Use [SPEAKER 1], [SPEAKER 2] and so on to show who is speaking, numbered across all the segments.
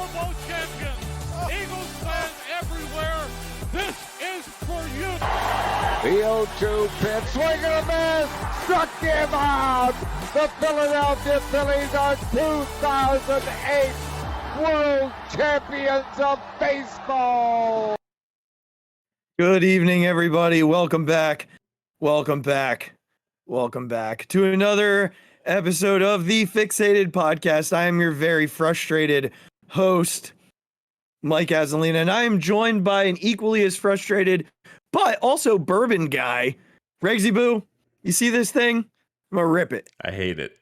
[SPEAKER 1] Super Bowl champions, Eagles fans everywhere, this is for you.
[SPEAKER 2] The 0-2 pitch, swing and a miss, struck him out. The Philadelphia Phillies are 2008 World Champions of Baseball.
[SPEAKER 3] Good evening, everybody. Welcome back to another episode of the Phixated Podcast. I am your very frustrated host, Mike Azzolina, and I am joined by an equally as frustrated, but also bourbon guy, Regzy Boo. You see this thing? I'm gonna rip it.
[SPEAKER 4] I hate it.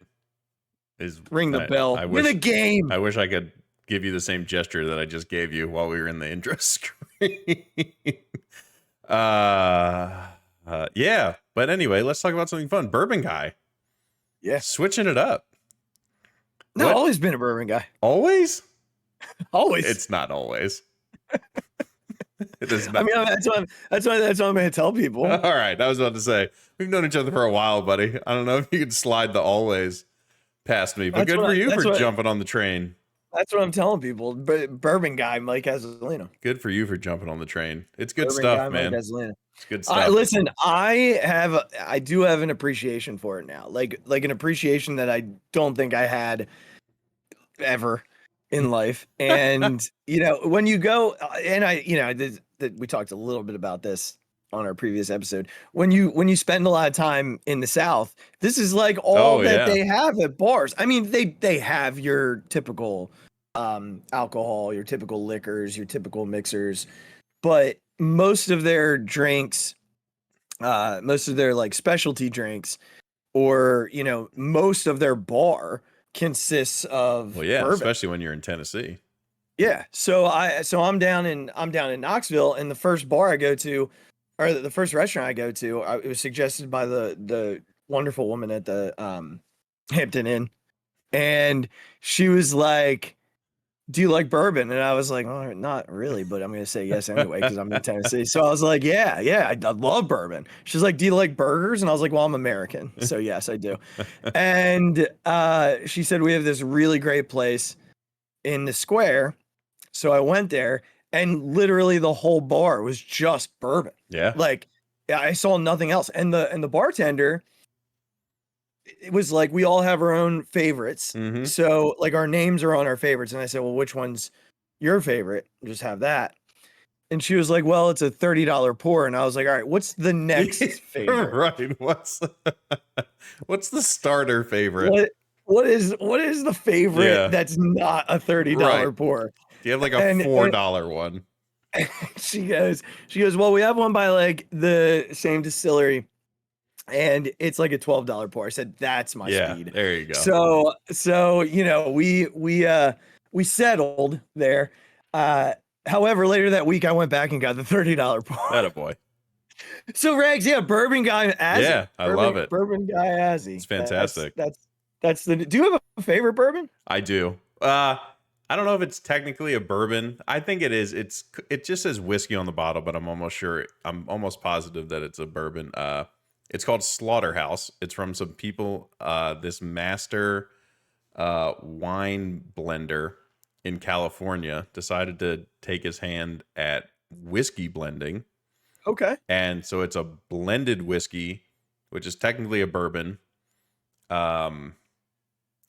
[SPEAKER 3] Ring the bell. Win a game.
[SPEAKER 4] I wish I could give you the same gesture that I just gave you while we were in the intro screen. Yeah. But anyway, let's talk about something fun. Bourbon guy.
[SPEAKER 3] Yeah.
[SPEAKER 4] Switching it up.
[SPEAKER 3] No,
[SPEAKER 4] What?
[SPEAKER 3] always been a bourbon guy.
[SPEAKER 4] Always?
[SPEAKER 3] Always.
[SPEAKER 4] It's not always. It is not.
[SPEAKER 3] I mean, that's what I'm going to tell people.
[SPEAKER 4] All right. I was about to say, we've known each other for a while, buddy. I don't know if you could slide the always past me, but good for you for jumping on the train.
[SPEAKER 3] That's what I'm telling people. Bourbon guy, Mike Azzolina.
[SPEAKER 4] Good for you for jumping on the train. It's good
[SPEAKER 3] Bourbon
[SPEAKER 4] stuff,
[SPEAKER 3] guy,
[SPEAKER 4] man.
[SPEAKER 3] Mike Azzolina.
[SPEAKER 4] It's good stuff.
[SPEAKER 3] Listen, I do have an appreciation for it now. Like an appreciation that I don't think I had ever in life. And when you go and we talked a little bit about this on our previous episode. When you spend a lot of time in the South, this is like all that they have at bars. I mean, they have your typical alcohol, your typical liquors, your typical mixers, but most of their drinks, most of their like specialty drinks, or most of their bar consists of bourbon.
[SPEAKER 4] Especially when you're in Tennessee.
[SPEAKER 3] Yeah. So I'm down in Knoxville, and the first bar I go to, or the first restaurant I go to, it was suggested by the wonderful woman at the Hampton Inn, and she was like, "Do you like bourbon?" And I was like, "Oh, not really, but I'm going to say yes anyway because I'm in Tennessee." So I was like, yeah, I love bourbon. She's like, "Do you like burgers?" And I was like, "Well, I'm American, so yes, I do." And she said, "We have this really great place in the square." So I went there, and literally the whole bar was just bourbon.
[SPEAKER 4] Yeah.
[SPEAKER 3] Like, I saw nothing else. And the bartender, it was like, we all have our own favorites.
[SPEAKER 4] Mm-hmm.
[SPEAKER 3] So like our names are on our favorites. And I said, "Well, which one's your favorite?" Just have that. And she was like, "Well, it's a $30 pour." And I was like, "All right, what's the next favorite?"
[SPEAKER 4] Right. What's the starter favorite?
[SPEAKER 3] What is the favorite that's not a $30 pour?
[SPEAKER 4] Do you have like a $4 one?
[SPEAKER 3] She goes, "Well, we have one by like the same distillery, and it's like a $12 pour." I said, "That's my speed."
[SPEAKER 4] There you go.
[SPEAKER 3] So we settled there. However, later that week I went back and got the $30 pour.
[SPEAKER 4] Attaboy.
[SPEAKER 3] So Regz, bourbon guy Azzy.
[SPEAKER 4] Yeah, I love it.
[SPEAKER 3] Bourbon guy Azzy.
[SPEAKER 4] It's fantastic.
[SPEAKER 3] That's the. Do you have a favorite bourbon?
[SPEAKER 4] I do. I don't know if it's technically a bourbon. I think it is. It just says whiskey on the bottle, but I'm almost positive that it's a bourbon. It's called Slaughterhouse. It's from some people. This master wine blender in California decided to take his hand at whiskey blending.
[SPEAKER 3] Okay.
[SPEAKER 4] And so it's a blended whiskey, which is technically a bourbon. And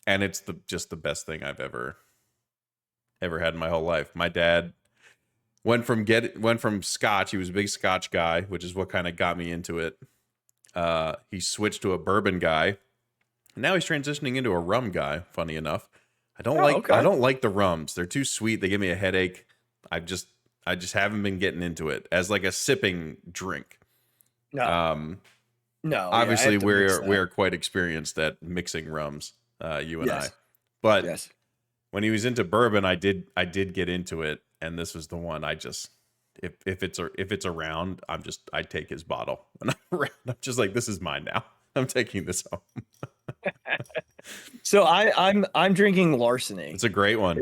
[SPEAKER 4] it's just the best thing I've ever had in my whole life. My dad went from Scotch. He was a big Scotch guy, which is what kind of got me into it. He switched to a bourbon guy. Now he's transitioning into a rum guy. Funny enough, I don't like the rums. They're too sweet. They give me a headache. I just haven't been getting into it as like a sipping drink.
[SPEAKER 3] No.
[SPEAKER 4] Obviously we are quite experienced at mixing rums, you and I. But when he was into bourbon, I did get into it, and this was the one I just if it's around, I take his bottle. And I'm just like, this is mine now. I'm taking this home.
[SPEAKER 3] So I'm drinking Larceny.
[SPEAKER 4] It's a great one.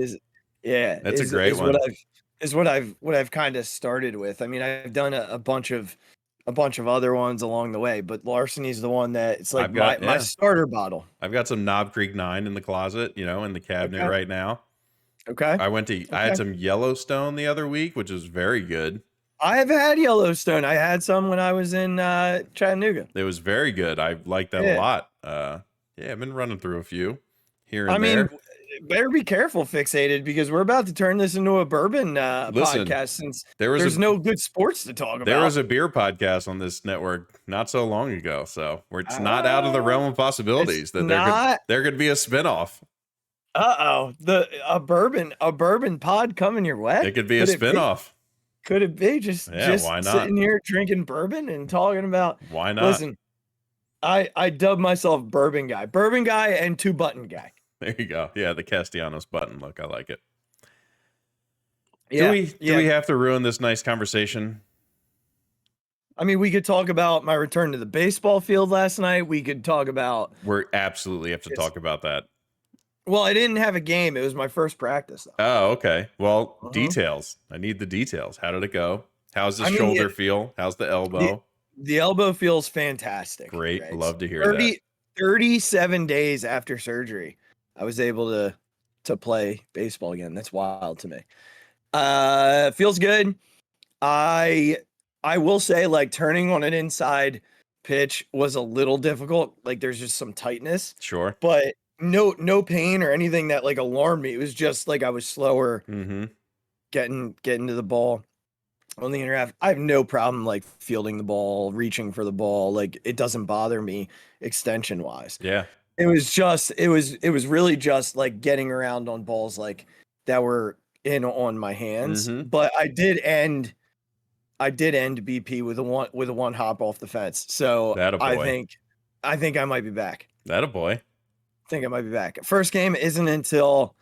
[SPEAKER 4] That's a great one.
[SPEAKER 3] What I've kind of started with. I mean, I've done a bunch of other ones along the way, but Larceny's the one that it's like my starter bottle.
[SPEAKER 4] I've got some Knob Creek 9 in the closet, in the cabinet right now.
[SPEAKER 3] Okay.
[SPEAKER 4] I had some Yellowstone the other week, which was very good.
[SPEAKER 3] I have had Yellowstone. I had some when I was in Chattanooga.
[SPEAKER 4] It was very good. I like that a lot. Yeah, I've been running through a few here and there.
[SPEAKER 3] Better be careful, Phixated, because we're about to turn this into a bourbon
[SPEAKER 4] Listen,
[SPEAKER 3] podcast since
[SPEAKER 4] there's
[SPEAKER 3] no good sports to talk about.
[SPEAKER 4] There was a beer podcast on this network not so long ago, so it's not out of the realm of possibilities that there could be a spinoff.
[SPEAKER 3] A bourbon pod coming your way.
[SPEAKER 4] It could be a spinoff.
[SPEAKER 3] Could it be just
[SPEAKER 4] why not?
[SPEAKER 3] Sitting here drinking bourbon and talking about
[SPEAKER 4] why not?
[SPEAKER 3] Listen, I dub myself bourbon guy and two button guy.
[SPEAKER 4] There you go. Yeah, the Castellanos button look. I like it.
[SPEAKER 3] Yeah,
[SPEAKER 4] do we have to ruin this nice conversation?
[SPEAKER 3] I mean, we could talk about my return to the baseball field last night. We could talk about.
[SPEAKER 4] We absolutely have to talk about that.
[SPEAKER 3] Well, I didn't have a game. It was my first practice, though.
[SPEAKER 4] Oh, okay. Well, details. I need the details. How did it go? How's the shoulder feel? How's the elbow?
[SPEAKER 3] The elbow feels fantastic.
[SPEAKER 4] Great.
[SPEAKER 3] Right?
[SPEAKER 4] Love to hear that.
[SPEAKER 3] 37 days after surgery, I was able to play baseball again. That's wild to me. Feels good. I will say, like, turning on an inside pitch was a little difficult. Like, there's just some tightness.
[SPEAKER 4] Sure.
[SPEAKER 3] But no pain or anything that like alarmed me. It was just like I was slower getting to the ball on the inner half. I have no problem like fielding the ball, reaching for the ball. Like, it doesn't bother me extension wise.
[SPEAKER 4] Yeah.
[SPEAKER 3] It was really just like getting around on balls like that were in on my hands. But I did end BP with a one hop off the fence. So I think I might be back. Think I might be back. First game isn't until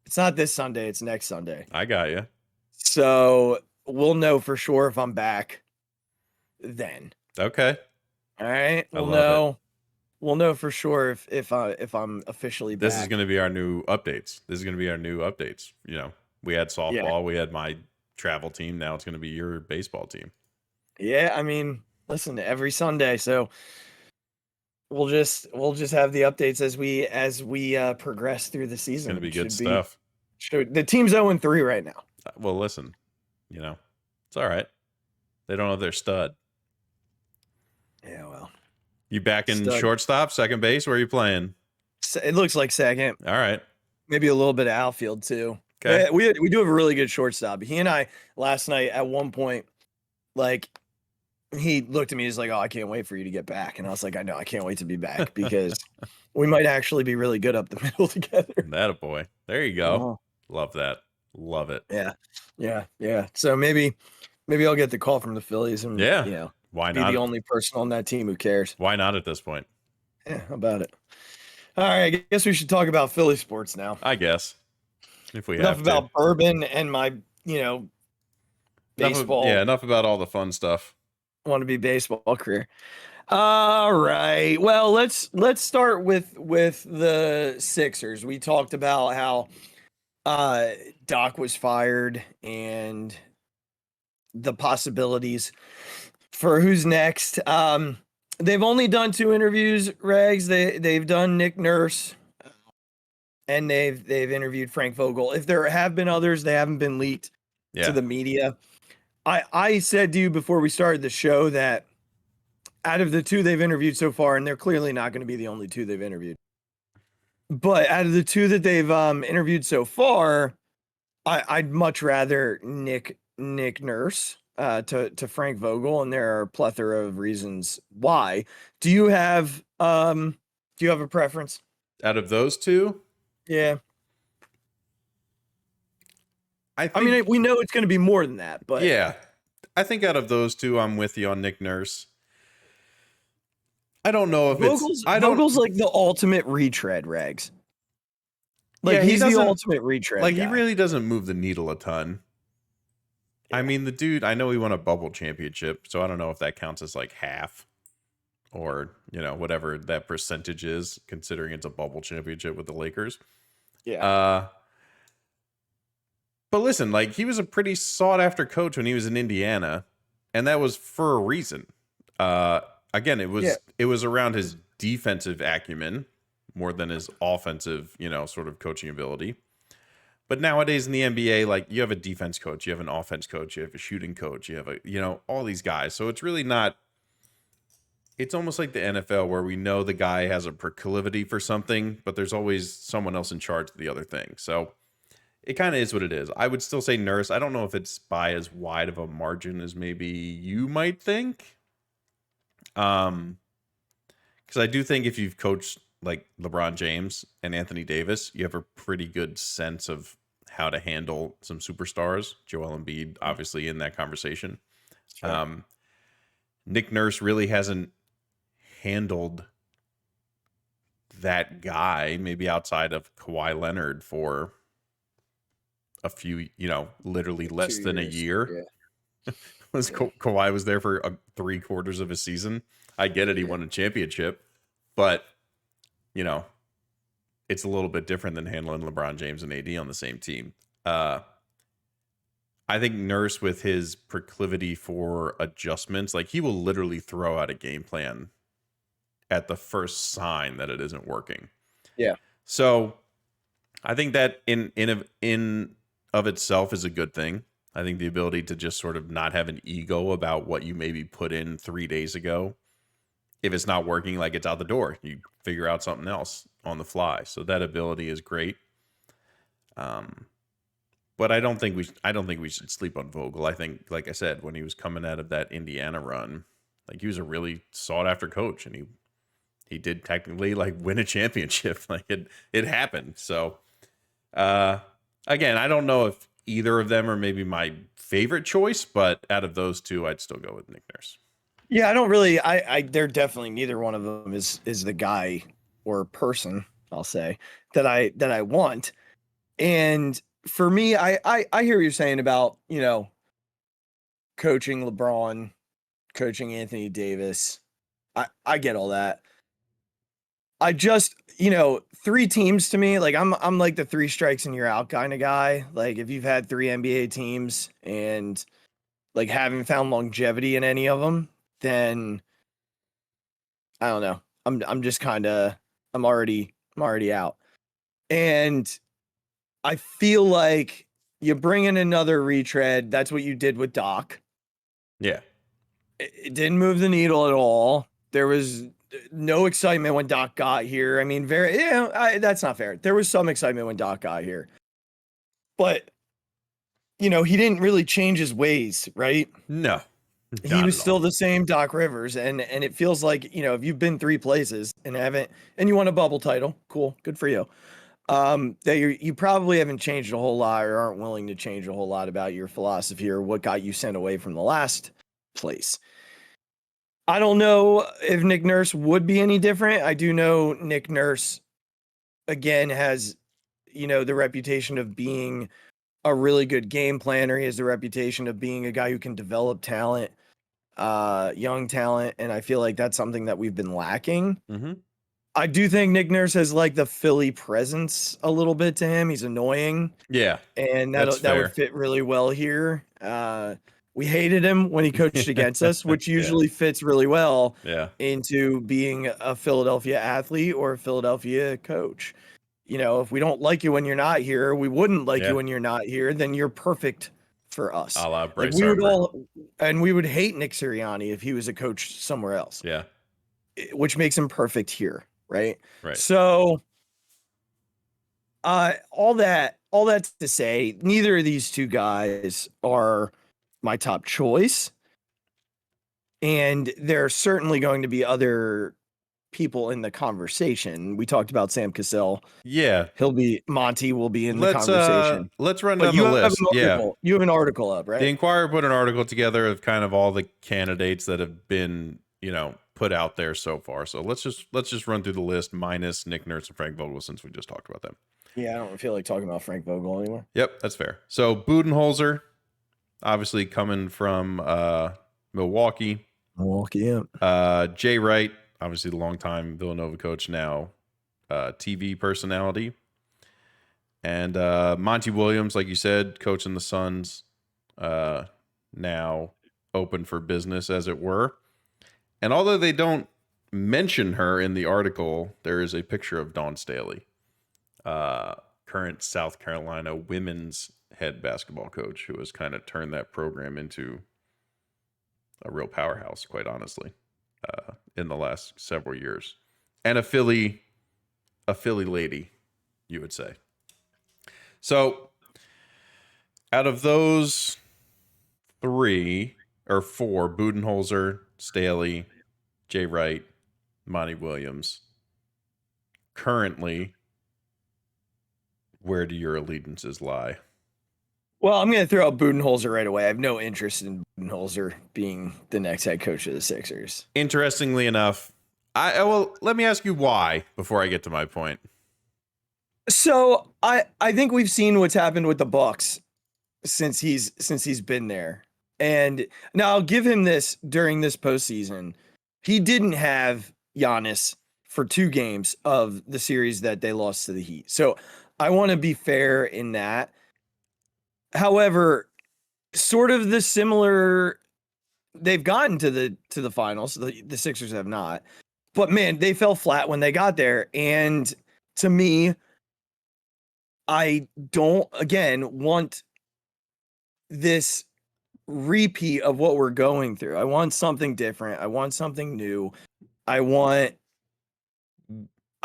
[SPEAKER 3] it's not this Sunday, it's next Sunday.
[SPEAKER 4] I got you.
[SPEAKER 3] So we'll know for sure if I'm back then.
[SPEAKER 4] Okay.
[SPEAKER 3] All right. We'll know for sure if I'm officially back.
[SPEAKER 4] This is going to be our new updates. You know, we had softball, we had my travel team. Now it's going to be your baseball team.
[SPEAKER 3] Yeah, I mean, listen, every Sunday. So we'll just have the updates as we progress through the season.
[SPEAKER 4] It's going to be good stuff.
[SPEAKER 3] The team's 0-3 right now.
[SPEAKER 4] Well, listen, you know, it's all right. They don't have their stud.
[SPEAKER 3] Yeah, well.
[SPEAKER 4] You back in shortstop, second base? Where are you playing?
[SPEAKER 3] It looks like second.
[SPEAKER 4] All right.
[SPEAKER 3] Maybe a little bit of outfield too.
[SPEAKER 4] Okay.
[SPEAKER 3] We do have a really good shortstop. He and I last night at one point, like, he looked at me, he's like, "Oh, I can't wait for you to get back." And I was like, "I know, I can't wait to be back because we might actually be really good up the middle together."
[SPEAKER 4] That a boy. There you go. Love that. Love it.
[SPEAKER 3] Yeah. So maybe I'll get the call from the Phillies and
[SPEAKER 4] why
[SPEAKER 3] be
[SPEAKER 4] not?
[SPEAKER 3] the only person on that team who cares.
[SPEAKER 4] Why not at this point?
[SPEAKER 3] Yeah, how about it? All right, I guess we should talk about Philly sports now.
[SPEAKER 4] I guess. If we
[SPEAKER 3] enough
[SPEAKER 4] have
[SPEAKER 3] about bourbon and my, baseball.
[SPEAKER 4] Enough about all the fun stuff.
[SPEAKER 3] Want to be baseball career. All right. Well, let's start with the Sixers. We talked about how Doc was fired and the possibilities for who's next. They've only done 2 interviews, Regz. They've done Nick Nurse and they've interviewed Frank Vogel. If there have been others, they haven't been leaked to the media. I said to you before we started the show that out of the 2 they've interviewed so far, and they're clearly not going to be the only 2 they've interviewed, but out of the 2 that they've interviewed so far, I'd much rather Nick Nurse to Frank Vogel, and there are a plethora of reasons why. Do you have a preference
[SPEAKER 4] out of those 2?
[SPEAKER 3] Yeah. I mean, we know it's going to be more than that, but
[SPEAKER 4] yeah, I think out of those 2, I'm with you on Nick Nurse. I don't know if
[SPEAKER 3] Vogel's like the ultimate retread, Regz. Like, he's the ultimate retread.
[SPEAKER 4] Like,
[SPEAKER 3] guy.
[SPEAKER 4] He really doesn't move the needle a ton. Yeah. I mean, the dude, I know he won a bubble championship, so I don't know if that counts as like half or, whatever that percentage is, considering it's a bubble championship with the Lakers.
[SPEAKER 3] Yeah.
[SPEAKER 4] But listen, like, he was a pretty sought after coach when he was in Indiana, and that was for a reason. Again, it was around his defensive acumen more than his offensive, sort of coaching ability. But nowadays in the NBA, like you have a defense coach, you have an offense coach, you have a shooting coach, you have all these guys. So it's really not, it's almost like the NFL where we know the guy has a proclivity for something, but there's always someone else in charge of the other thing. So it kind of is what it is. I would still say Nurse. I don't know if it's by as wide of a margin as maybe you might think. Because I do think if you've coached like LeBron James and Anthony Davis, you have a pretty good sense of how to handle some superstars. Joel Embiid, obviously, in that conversation. Sure. Nick Nurse really hasn't handled that guy, maybe outside of Kawhi Leonard, for a few, literally less than a year. Yeah. Kawhi was there for 3/4 of a season. I get it. He won a championship, but it's a little bit different than handling LeBron James and AD on the same team. I think Nurse, with his proclivity for adjustments, like he will literally throw out a game plan at the first sign that it isn't working.
[SPEAKER 3] Yeah.
[SPEAKER 4] So I think that in of itself is a good thing. I think the ability to just sort of not have an ego about what you maybe put in 3 days ago. If it's not working, like it's out the door, you figure out something else on the fly. So that ability is great. But I don't think we should sleep on Vogel. I think, like I said, when he was coming out of that Indiana run, like he was a really sought after coach, and he did technically like win a championship. Like it happened. So again, I don't know if either of them are maybe my favorite choice, but out of those two, I'd still go with Nick Nurse.
[SPEAKER 3] Yeah, I don't really. They're definitely neither one of them is the guy or person, I'll say, that I want. And for me, I hear what you're saying about coaching LeBron, coaching Anthony Davis. I get all that. I just 3 teams to me, like I'm like the 3 strikes and you're out kind of guy. Like if you've had 3 NBA teams and like haven't found longevity in any of them, then I don't know. I'm just kind of I'm already out. And I feel like you bring in another retread. That's what you did with Doc.
[SPEAKER 4] Yeah.
[SPEAKER 3] It didn't move the needle at all. There was no excitement when Doc got here. I mean, that's not fair. There was some excitement when Doc got here. But he didn't really change his ways, right?
[SPEAKER 4] No.
[SPEAKER 3] He was still the same Doc Rivers, and it feels like if you've been 3 places and you won a bubble title, cool, good for you. That you probably haven't changed a whole lot or aren't willing to change a whole lot about your philosophy or what got you sent away from the last place. I don't know if Nick Nurse would be any different. I do know Nick Nurse again has the reputation of being a really good game planner. He has the reputation of being a guy who can develop talent, young talent, and I feel like that's something that we've been lacking.
[SPEAKER 4] Mm-hmm.
[SPEAKER 3] I do think Nick Nurse has like the Philly presence a little bit to him. He's annoying.
[SPEAKER 4] Yeah.
[SPEAKER 3] And that would fit really well here. We hated him when he coached against us, which usually fits really well into being a Philadelphia athlete or a Philadelphia coach. If we don't like you when you're not here, we wouldn't like you when you're not here, then you're perfect for us.
[SPEAKER 4] A la Bryce
[SPEAKER 3] we would hate Nick Sirianni if he was a coach somewhere else.
[SPEAKER 4] Yeah.
[SPEAKER 3] Which makes him perfect here. Right.
[SPEAKER 4] Right.
[SPEAKER 3] So, all that to say, neither of these 2 guys are my top choice, and there are certainly going to be other people in the conversation. We talked about Sam Cassell.
[SPEAKER 4] Yeah,
[SPEAKER 3] Monty will be in the conversation.
[SPEAKER 4] Let's run down the list.
[SPEAKER 3] You have an article up, right?
[SPEAKER 4] The Inquirer put an article together of kind of all the candidates that have been, put out there so far. So let's just run through the list minus Nick Nurse and Frank Vogel, since we just talked about them.
[SPEAKER 3] Yeah, I don't feel like talking about Frank Vogel anymore.
[SPEAKER 4] Yep, that's fair. So Budenholzer, obviously coming from Milwaukee.
[SPEAKER 3] Yeah.
[SPEAKER 4] Jay Wright, obviously the longtime Villanova coach, now TV personality. And Monty Williams, like you said, coaching the Suns, now open for business, as it were. And although they don't mention her in the article, there is a picture of Dawn Staley current South Carolina women's head basketball coach, who has kind of turned that program into a real powerhouse, quite honestly, in the last several years. And a Philly lady, you would say. So out of those 3 or 4, Budenholzer, Staley, Jay Wright, Monty Williams, currently, where do your allegiances lie?
[SPEAKER 3] Well, I'm going to throw out Budenholzer right away. I have no interest in Budenholzer being the next head coach of the Sixers.
[SPEAKER 4] Interestingly enough, well, let me ask you why before I get to my point.
[SPEAKER 3] So I think we've seen what's happened with the Bucks since he's been there. And now I'll give him this during this postseason. He didn't have Giannis for 2 games of the series that they lost to the Heat. So I want to be fair in that. However, sort of the similar, they've gotten to the finals. The Sixers have not. But man, they fell flat when they got there. And to me, I don't, again, want this repeat of what we're going through. I want something different. I want something new. I want.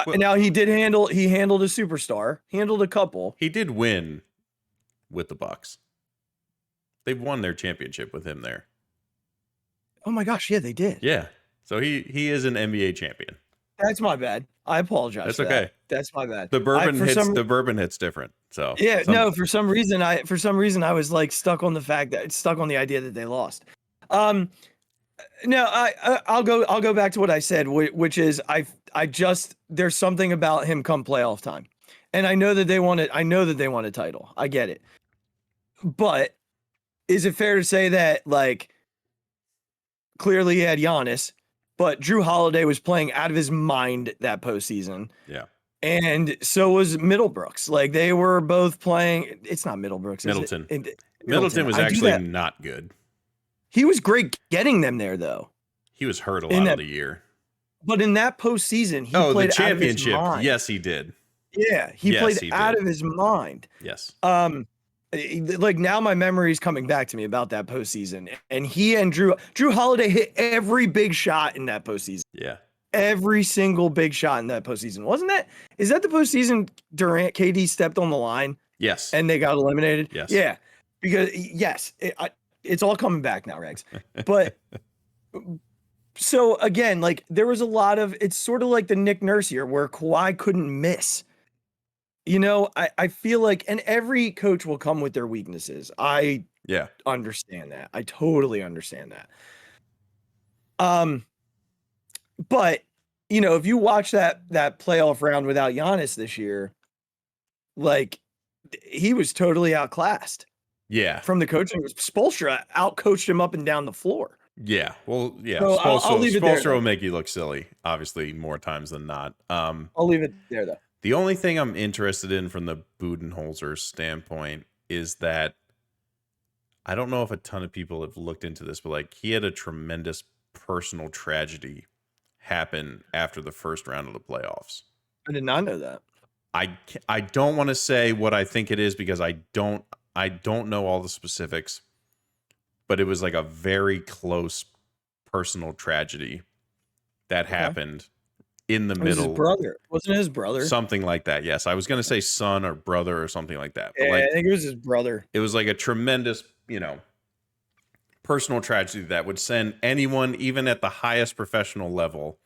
[SPEAKER 4] Well,
[SPEAKER 3] now he handled a superstar. He handled a couple.
[SPEAKER 4] He did win with the Bucks. They've won their championship with him there.
[SPEAKER 3] Oh my gosh, yeah, they did.
[SPEAKER 4] Yeah. So he is an NBA champion.
[SPEAKER 3] That's my bad. I apologize.
[SPEAKER 4] That's
[SPEAKER 3] for
[SPEAKER 4] okay.
[SPEAKER 3] That. That's my bad.
[SPEAKER 4] The bourbon hits different. So
[SPEAKER 3] yeah, no, for some reason I was like stuck on the idea that they lost. No, I'll go back to what I said, which is I just, there's something about him come playoff time. And I know that they want a title. I get it. But is it fair to say that, like, clearly he had Giannis, but Drew Holiday was playing out of his mind that postseason.
[SPEAKER 4] Yeah.
[SPEAKER 3] And so was Middlebrooks. Like, they were both playing. It's not Middlebrooks.
[SPEAKER 4] Middleton.
[SPEAKER 3] Middleton.
[SPEAKER 4] Middleton was actually not good.
[SPEAKER 3] He was great getting them there, though.
[SPEAKER 4] He was hurt a lot of the year.
[SPEAKER 3] But in that postseason, he played
[SPEAKER 4] the championship.
[SPEAKER 3] Out of his mind.
[SPEAKER 4] Yes, he did.
[SPEAKER 3] Yeah, he played out of his mind.
[SPEAKER 4] Yes.
[SPEAKER 3] Like, now my memory is coming back to me about that postseason, and he and Drew Holiday hit every big shot in that postseason.
[SPEAKER 4] Yeah.
[SPEAKER 3] Every single big shot in that postseason. Is that the postseason Durant, KD stepped on the line?
[SPEAKER 4] Yes.
[SPEAKER 3] And they got eliminated?
[SPEAKER 4] Yes.
[SPEAKER 3] Yeah. Because, yes, it's all coming back now, Regz. But so again, like, there was a lot of, it's sort of like the Nick Nurse year where Kawhi couldn't miss. You know, I feel like, and every coach will come with their weaknesses. I understand that. I totally understand that. But, you know, if you watch that playoff round without Giannis this year, like, he was totally outclassed.
[SPEAKER 4] Yeah.
[SPEAKER 3] From the coaching. Spoelstra outcoached him up and down the floor.
[SPEAKER 4] Yeah. Well, yeah.
[SPEAKER 3] So I'll leave it there.
[SPEAKER 4] Spoelstra will make you look silly, obviously, more times than not.
[SPEAKER 3] I'll leave it there, though.
[SPEAKER 4] The only thing I'm interested in from the Budenholzer standpoint is that I don't know if a ton of people have looked into this, but, like, he had a tremendous personal tragedy happen after the first round of the playoffs.
[SPEAKER 3] I did not know that.
[SPEAKER 4] I don't want to say what I think it is because I don't know all the specifics, but it was like a very close personal tragedy that happened in the middle.
[SPEAKER 3] His brother. Wasn't it his brother?
[SPEAKER 4] Something like that. Yes. I was going to say son or brother or something like that. But,
[SPEAKER 3] yeah,
[SPEAKER 4] like,
[SPEAKER 3] I think it was his brother.
[SPEAKER 4] It was like a tremendous, you know, personal tragedy that would send anyone, even at the highest professional level.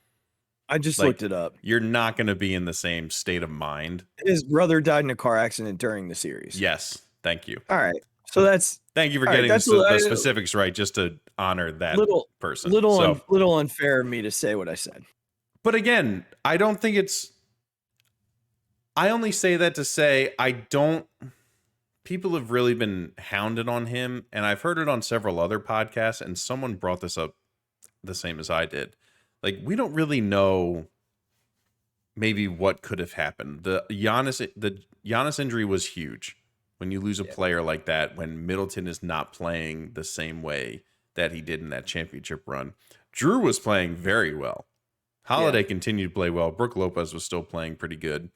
[SPEAKER 3] I just
[SPEAKER 4] like,
[SPEAKER 3] looked it up.
[SPEAKER 4] You're not going to be in the same state of mind.
[SPEAKER 3] His brother died in a car accident during the series.
[SPEAKER 4] Yes. Thank you.
[SPEAKER 3] All right. So that's.
[SPEAKER 4] Thank you for getting the specifics right, just to honor that person.
[SPEAKER 3] Little unfair of me to say what I said.
[SPEAKER 4] But again, I don't think it's. I only say that to say I don't. People have really been hounded on him, and I've heard it on several other podcasts, and someone brought this up the same as I did. Like, we don't really know maybe what could have happened. The Giannis injury was huge. When you lose a player like that, when Middleton is not playing the same way that he did in that championship run. Drew was playing very well. Holiday continued to play well. Brook Lopez was still playing pretty good.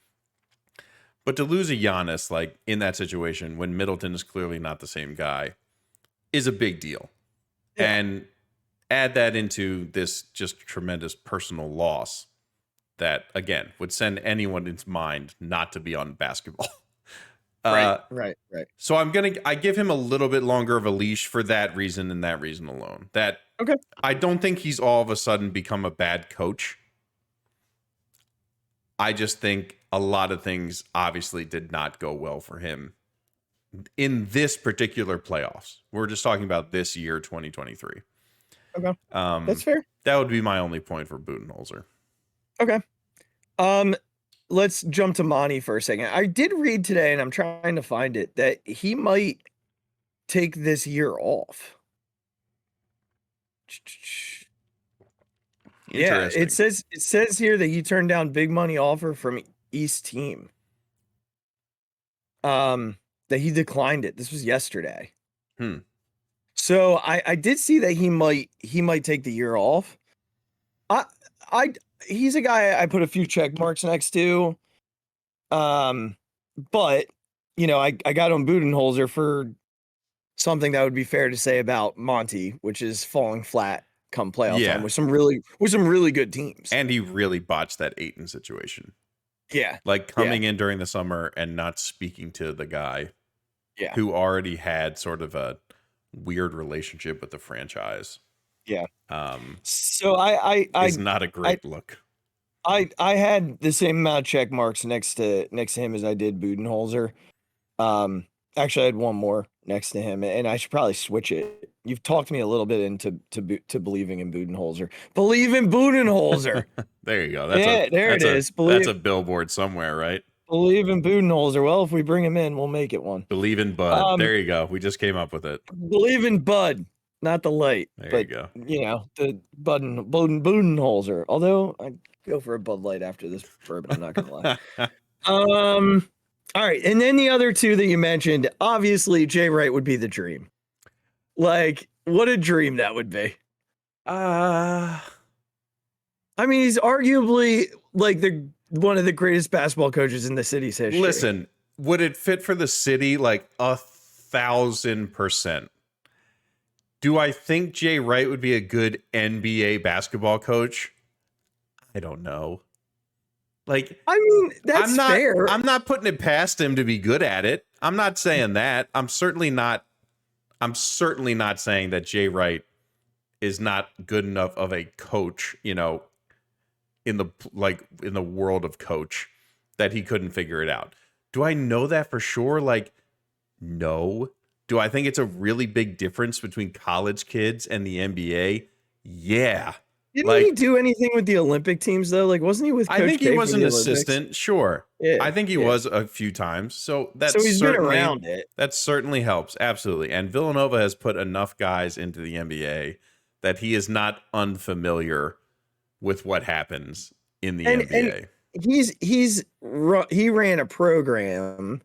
[SPEAKER 4] But to lose a Giannis, like in that situation, when Middleton is clearly not the same guy, is a big deal.
[SPEAKER 3] Yeah.
[SPEAKER 4] And add that into this just tremendous personal loss that, again, would send anyone into mind not to be on basketball.
[SPEAKER 3] Right.
[SPEAKER 4] So I give him a little bit longer of a leash for that reason and that reason alone. That
[SPEAKER 3] Okay.
[SPEAKER 4] I don't think he's all of a sudden become a bad coach. I just think a lot of things obviously did not go well for him in this particular playoffs. We're just talking about this year, 2023.
[SPEAKER 3] Okay. That's fair.
[SPEAKER 4] That would be my only point for Budenholzer.
[SPEAKER 3] Okay. Let's jump to Monty for a second. I did read today, and I'm trying to find it, that he might take this year off. Yeah, it says here that he turned down big money offer from East Team. That he declined it. This was yesterday. So I did see that he might take the year off. He's a guy I put a few check marks next to. But you know, I got on Budenholzer for something that would be fair to say about Monty, which is falling flat come playoff time with some really good teams.
[SPEAKER 4] And he really botched that Ayton situation.
[SPEAKER 3] Yeah.
[SPEAKER 4] Like coming in during the summer and not speaking to the guy who already had sort of a weird relationship with the franchise.
[SPEAKER 3] Yeah. So I
[SPEAKER 4] it's not a great look.
[SPEAKER 3] I had the same amount of check marks next to him as I did Budenholzer. Actually, I had one more next to him, and I should probably switch it. You've talked me a little bit into believing in Budenholzer. Believe in Budenholzer.
[SPEAKER 4] There you go.
[SPEAKER 3] It is.
[SPEAKER 4] That's a billboard somewhere, right?
[SPEAKER 3] Believe in Budenholzer. Well, if we bring him in, we'll make it one.
[SPEAKER 4] Believe in Bud. There you go. We just came up with it.
[SPEAKER 3] Believe in Bud, not the light.
[SPEAKER 4] There you go.
[SPEAKER 3] You know, the Budenholzer. Although I go for a Bud Light after this bourbon, I'm not gonna lie. All right, and then the other two that you mentioned, obviously Jay Wright would be the dream. Like, what a dream that would be. I mean, he's arguably like one of the greatest basketball coaches in the city's history.
[SPEAKER 4] Listen, would it fit for the city? Like 1,000%. Do I think Jay Wright would be a good NBA basketball coach? I don't know. Like, I mean, that's fair. I'm not putting it past him to be good at it. I'm not saying that. I'm certainly not saying that Jay Wright is not good enough of a coach, you know, in the world of coach, that he couldn't figure it out. Do I know that for sure? Like, no. Do I think it's a really big difference between college kids and the NBA? Yeah.
[SPEAKER 3] Didn't he do anything with the Olympic teams though? Like, wasn't he with Coach
[SPEAKER 4] I think
[SPEAKER 3] K
[SPEAKER 4] he was
[SPEAKER 3] for
[SPEAKER 4] an
[SPEAKER 3] the
[SPEAKER 4] assistant.
[SPEAKER 3] Olympics?
[SPEAKER 4] Sure.
[SPEAKER 3] Yeah,
[SPEAKER 4] I think he was a few times. So
[SPEAKER 3] he's been around it.
[SPEAKER 4] That certainly helps. Absolutely. And Villanova has put enough guys into the NBA that he is not unfamiliar with what happens in the NBA.
[SPEAKER 3] And he ran a program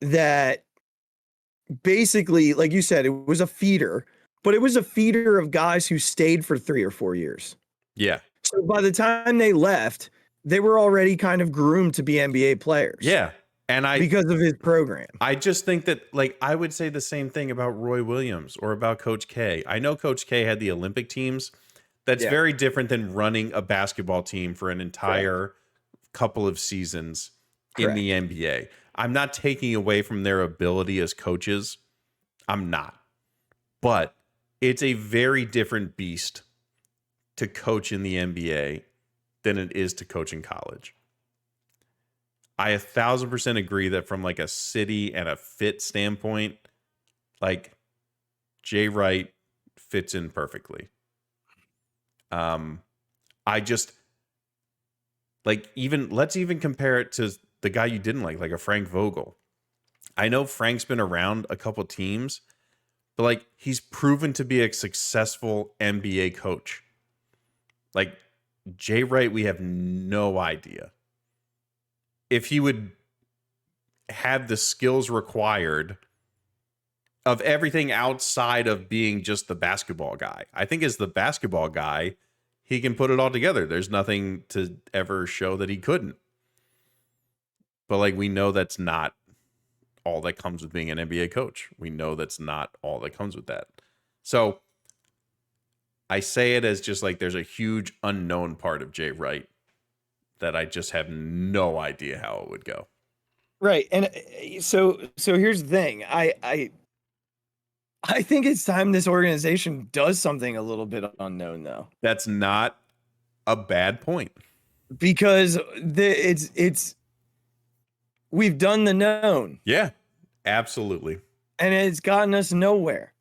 [SPEAKER 3] that basically, like you said, it was a feeder, but it was a feeder of guys who stayed for 3 or 4 years.
[SPEAKER 4] Yeah.
[SPEAKER 3] So by the time they left, they were already kind of groomed to be NBA players.
[SPEAKER 4] Yeah. And
[SPEAKER 3] because of his program.
[SPEAKER 4] I just think that, like, I would say the same thing about Roy Williams or about Coach K. I know Coach K had the Olympic teams. That's very different than running a basketball team for an entire couple of seasons in the NBA. I'm not taking away from their ability as coaches. I'm not. But it's a very different beast to coach in the NBA than it is to coach in college. I 1,000% agree that from like a city and a fit standpoint, like Jay Wright fits in perfectly. I just let's even compare it to the guy you didn't like a Frank Vogel. I know Frank's been around a couple teams, but like he's proven to be a successful NBA coach. Like Jay Wright, we have no idea if he would have the skills required of everything outside of being just the basketball guy. I think as the basketball guy, he can put it all together. There's nothing to ever show that he couldn't. But like, we know that's not all that comes with being an NBA coach. We know that's not all that comes with that. So I say it as just like there's a huge unknown part of Jay Wright that I just have no idea how it would go.
[SPEAKER 3] Right. And so here's the thing. I think it's time this organization does something a little bit unknown, though.
[SPEAKER 4] That's not a bad point.
[SPEAKER 3] Because we've done the known.
[SPEAKER 4] Yeah, absolutely.
[SPEAKER 3] And it's gotten us nowhere.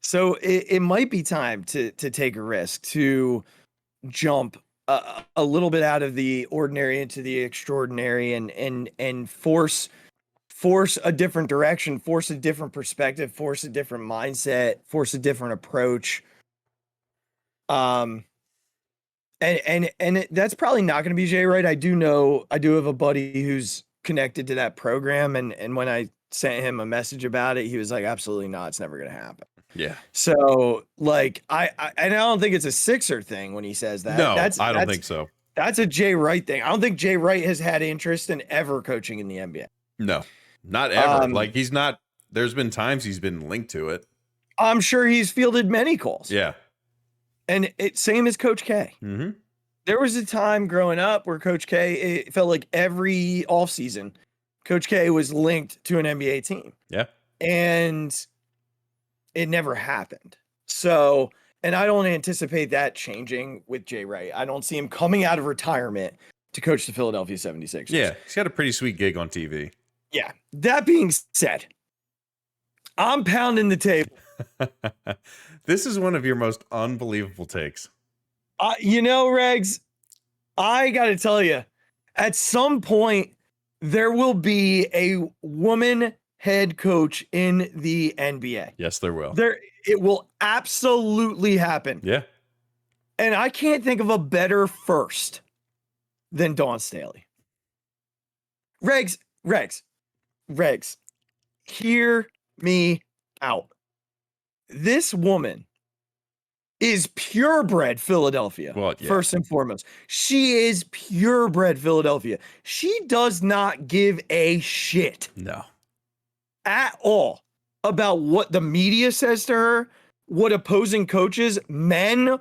[SPEAKER 3] So it might be time to take a risk, to jump a little bit out of the ordinary into the extraordinary, and force a different direction, force a different perspective, force a different mindset, force a different approach. And that's probably not going to be Jay Wright. I do have a buddy who's connected to that program, and when I sent him a message about it, he was like, absolutely not, it's never going to happen.
[SPEAKER 4] Yeah.
[SPEAKER 3] So like I don't think it's a Sixer thing when he says that.
[SPEAKER 4] No, I don't think so.
[SPEAKER 3] That's a Jay Wright thing. I don't think Jay Wright has had interest in ever coaching in the NBA.
[SPEAKER 4] No, not ever. Like, he's not. There's been times he's been linked to it.
[SPEAKER 3] I'm sure he's fielded many calls.
[SPEAKER 4] Yeah.
[SPEAKER 3] And same as Coach K.
[SPEAKER 4] Mm-hmm.
[SPEAKER 3] There was a time growing up where Coach K, it felt like every offseason, Coach K was linked to an NBA team.
[SPEAKER 4] Yeah.
[SPEAKER 3] And it never happened. So, and I don't anticipate that changing with Jay Wright. I don't see him coming out of retirement to coach the Philadelphia 76ers.
[SPEAKER 4] Yeah. He's got a pretty sweet gig on TV.
[SPEAKER 3] Yeah. That being said, I'm pounding the table.
[SPEAKER 4] This is one of your most unbelievable takes.
[SPEAKER 3] Regz, I got to tell you, at some point, there will be a woman head coach in the NBA.
[SPEAKER 4] Yes, there will.
[SPEAKER 3] It will absolutely happen.
[SPEAKER 4] Yeah.
[SPEAKER 3] And I can't think of a better first than Dawn Staley. Regz, hear me out. This woman is purebred Philadelphia.
[SPEAKER 4] Well, yeah.
[SPEAKER 3] First and foremost. She is purebred Philadelphia. She does not give a shit.
[SPEAKER 4] No.
[SPEAKER 3] At all about what the media says to her, what opposing coaches, men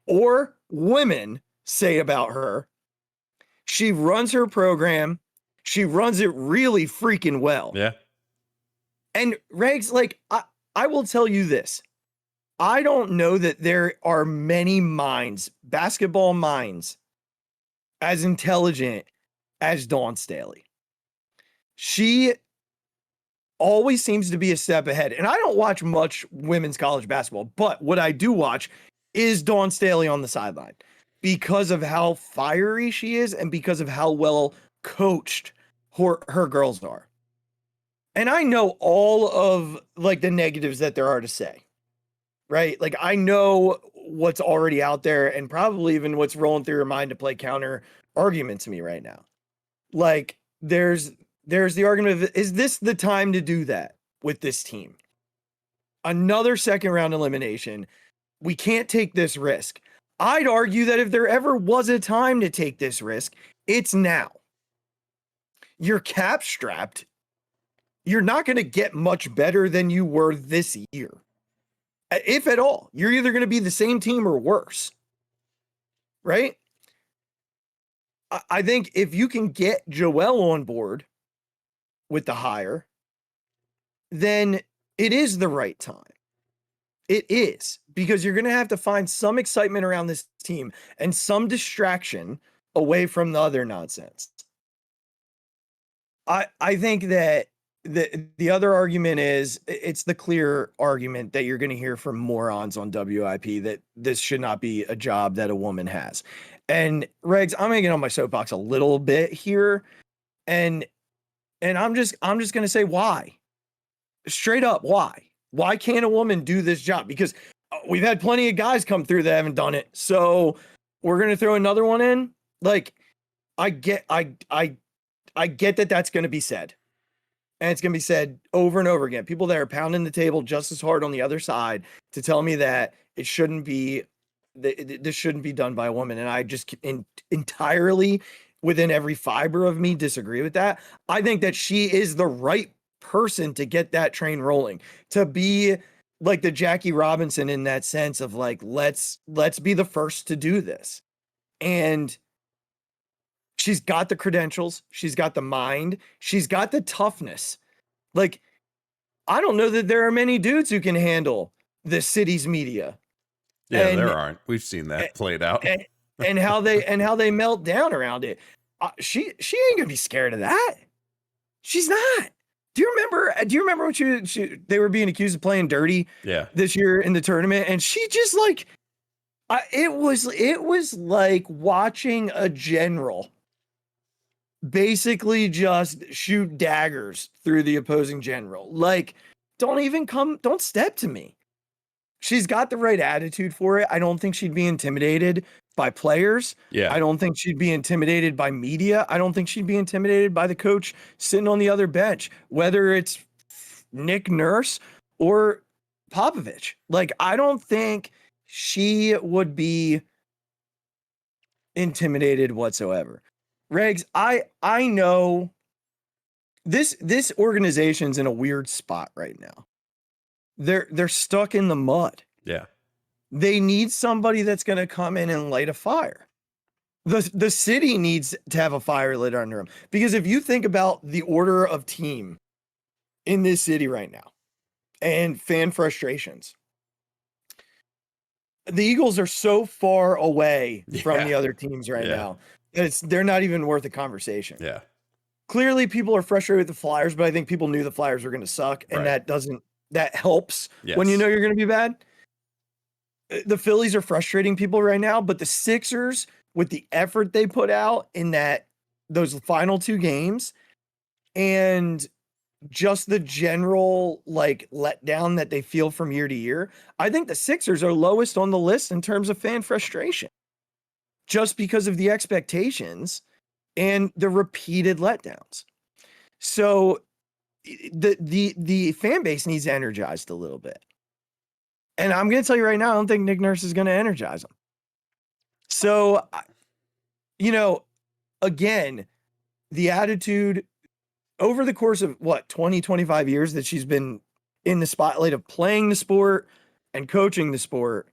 [SPEAKER 3] or women, say about her. She runs her program. She runs it really freaking well.
[SPEAKER 4] Yeah.
[SPEAKER 3] And Regz, like, I will tell you this. I don't know that there are many minds, basketball minds, as intelligent as Dawn Staley. She always seems to be a step ahead. And I don't watch much women's college basketball, but what I do watch is Dawn Staley on the sideline because of how fiery she is and because of how well coached her girls are. And I know all of like the negatives that there are to say, right? Like, I know what's already out there and probably even what's rolling through your mind to play counter argument to me right now. Like, there's the argument of, is this the time to do that with this team? Another second round elimination. We can't take this risk. I'd argue that if there ever was a time to take this risk, it's now. You're cap strapped. You're not going to get much better than you were this year. If at all, you're either going to be the same team or worse. Right? I think if you can get Joel on board with the hire, then it is the right time. It is, because you're going to have to find some excitement around this team and some distraction away from the other nonsense. I think that the other argument is, it's the clear argument that you're going to hear from morons on WIP that this should not be a job that a woman has. And Regz, I'm going to get on my soapbox a little bit here. And I'm just going to say why. Straight up, why? Why can't a woman do this job? Because we've had plenty of guys come through that haven't done it. So we're going to throw another one in. Like, I get that that's going to be said. And it's going to be said over and over again. People that are pounding the table just as hard on the other side to tell me that it shouldn't be, this shouldn't be done by a woman. And I just entirely within every fiber of me disagree with that. I think that she is the right person to get that train rolling, to be like the Jackie Robinson in that sense of like, let's be the first to do this. And she's got the credentials, she's got the mind, she's got the toughness. Like, I don't know that there are many dudes who can handle the city's media.
[SPEAKER 4] Yeah, there aren't. We've seen that played out.
[SPEAKER 3] And how they melt down around it. She ain't gonna be scared of that. She's not. Do you remember when they were being accused of playing dirty this year in the tournament? And she just like, it was like watching a general basically just shoot daggers through the opposing general. Like, don't step to me. She's got the right attitude for it. I don't think she'd be intimidated by players.
[SPEAKER 4] Yeah.
[SPEAKER 3] I don't think she'd be intimidated by media. I don't think she'd be intimidated by the coach sitting on the other bench, whether it's Nick Nurse or Popovich. Like, I don't think she would be intimidated whatsoever. Regz, I know this organization's in a weird spot right now. They're stuck in the mud.
[SPEAKER 4] Yeah.
[SPEAKER 3] They need somebody that's going to come in and light a fire. The city needs to have a fire lit under them. Because if you think about the order of team in this city right now and fan frustrations, the Eagles are so far away from the other teams right now that they're not even worth a conversation.
[SPEAKER 4] Yeah.
[SPEAKER 3] Clearly people are frustrated with the Flyers, but I think people knew the Flyers were going to suck, and that helps when you know you're going to be bad. The Phillies are frustrating people right now, but the Sixers, with the effort they put out in those final two games and just the general like letdown that they feel from year to year, I think the Sixers are lowest on the list in terms of fan frustration, just because of the expectations and the repeated letdowns. So the fan base needs energized a little bit. And I'm going to tell you right now, I don't think Nick Nurse is going to energize them. So, again, the attitude over the course of 20, 25 years that she's been in the spotlight of playing the sport and coaching the sport,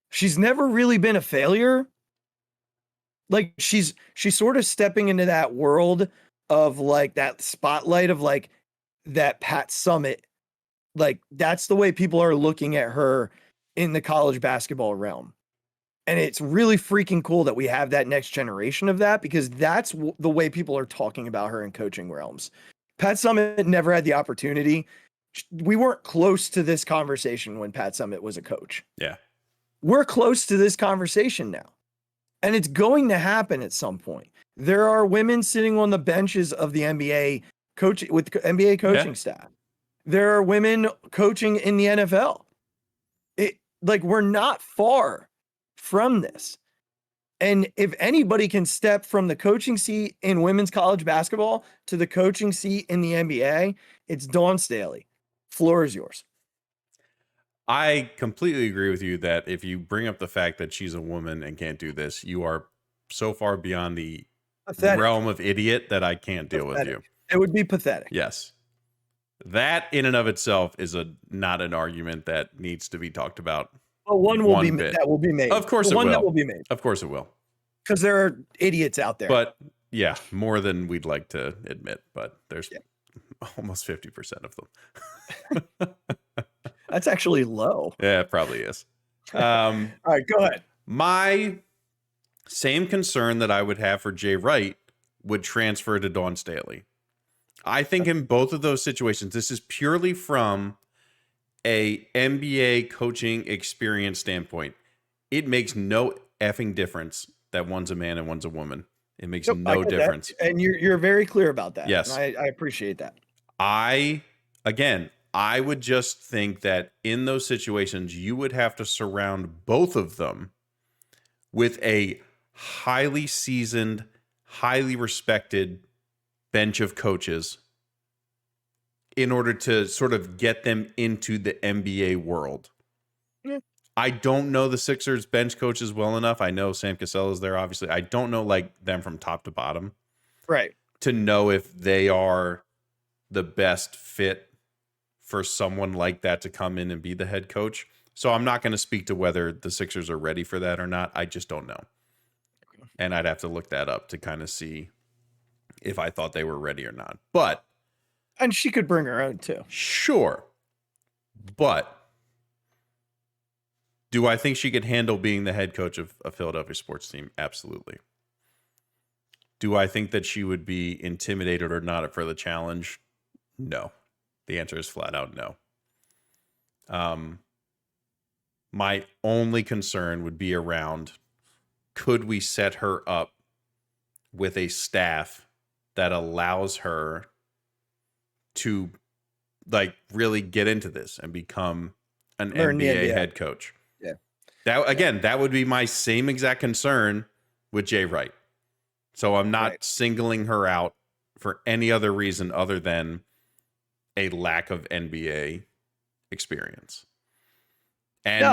[SPEAKER 3] she's never really been a failure. Like, she's sort of stepping into that world of like that spotlight of like that Pat Summitt. Like, that's the way people are looking at her in the college basketball realm. And it's really freaking cool that we have that next generation of that, because that's the way people are talking about her in coaching realms. Pat Summitt never had the opportunity. We weren't close to this conversation when Pat Summitt was a coach.
[SPEAKER 4] Yeah.
[SPEAKER 3] We're close to this conversation now. And it's going to happen at some point. There are women sitting on the benches of the NBA with NBA coaching staff. There are women coaching in the NFL. We're not far from this. And if anybody can step from the coaching seat in women's college basketball to the coaching seat in the NBA, it's Dawn Staley. Floor is yours.
[SPEAKER 4] I completely agree with you that if you bring up the fact that she's a woman and can't do this, you are so far beyond the realm of idiot that I can't deal with you.
[SPEAKER 3] It would be pathetic.
[SPEAKER 4] Yes. That in and of itself is not an argument that needs to be talked about.
[SPEAKER 3] Well, one will be made. That will be made.
[SPEAKER 4] Of course,
[SPEAKER 3] one that will be made.
[SPEAKER 4] Of course, it will.
[SPEAKER 3] Because there are idiots out there.
[SPEAKER 4] But yeah, more than we'd like to admit. But there's almost 50% of them.
[SPEAKER 3] That's actually low.
[SPEAKER 4] Yeah, it probably is.
[SPEAKER 3] All right, go ahead.
[SPEAKER 4] My same concern that I would have for Jay Wright would transfer to Dawn Staley. I think in both of those situations, this is purely from a NBA coaching experience standpoint. It makes no effing difference that one's a man and one's a woman. It makes no difference.
[SPEAKER 3] That. And you're very clear about that.
[SPEAKER 4] Yes.
[SPEAKER 3] I appreciate that.
[SPEAKER 4] I would just think that in those situations, you would have to surround both of them with a highly seasoned, highly respected bench of coaches in order to sort of get them into the NBA world. Yeah. I don't know the Sixers bench coaches well enough. I know Sam Cassell is there, obviously. I don't know like them from top to bottom.
[SPEAKER 3] Right.
[SPEAKER 4] To know if they are the best fit for someone like that to come in and be the head coach. So I'm not going to speak to whether the Sixers are ready for that or not. I just don't know. And I'd have to look that up to kind of see if I thought they were ready or not. But
[SPEAKER 3] And she could bring her own too.
[SPEAKER 4] sure. But do I think she could handle being the head coach of a Philadelphia sports team? Absolutely. Do I think that she would be intimidated or not for the challenge? No. The answer is flat out no. My only concern would be around, could we set her up with a staff that allows her to like really get into this and become an NBA head coach?
[SPEAKER 3] Yeah.
[SPEAKER 4] That would be my same exact concern with Jay Wright. So I'm not singling her out for any other reason other than a lack of NBA experience. And,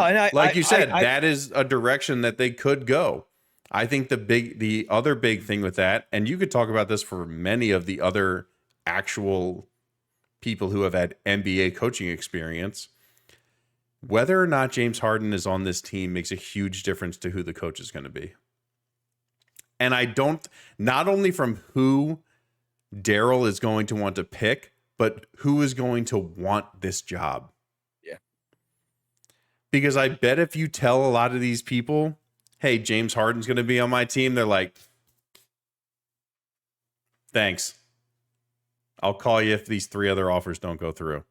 [SPEAKER 4] you said, that is a direction that they could go. I think the other big thing with that, and you could talk about this for many of the other actual people who have had NBA coaching experience, whether or not James Harden is on this team makes a huge difference to who the coach is going to be. And not only from who Daryl is going to want to pick, but who is going to want this job.
[SPEAKER 3] Yeah.
[SPEAKER 4] Because I bet if you tell a lot of these people, hey, James Harden's going to be on my team, they're like, thanks. I'll call you if these 3 other offers don't go through.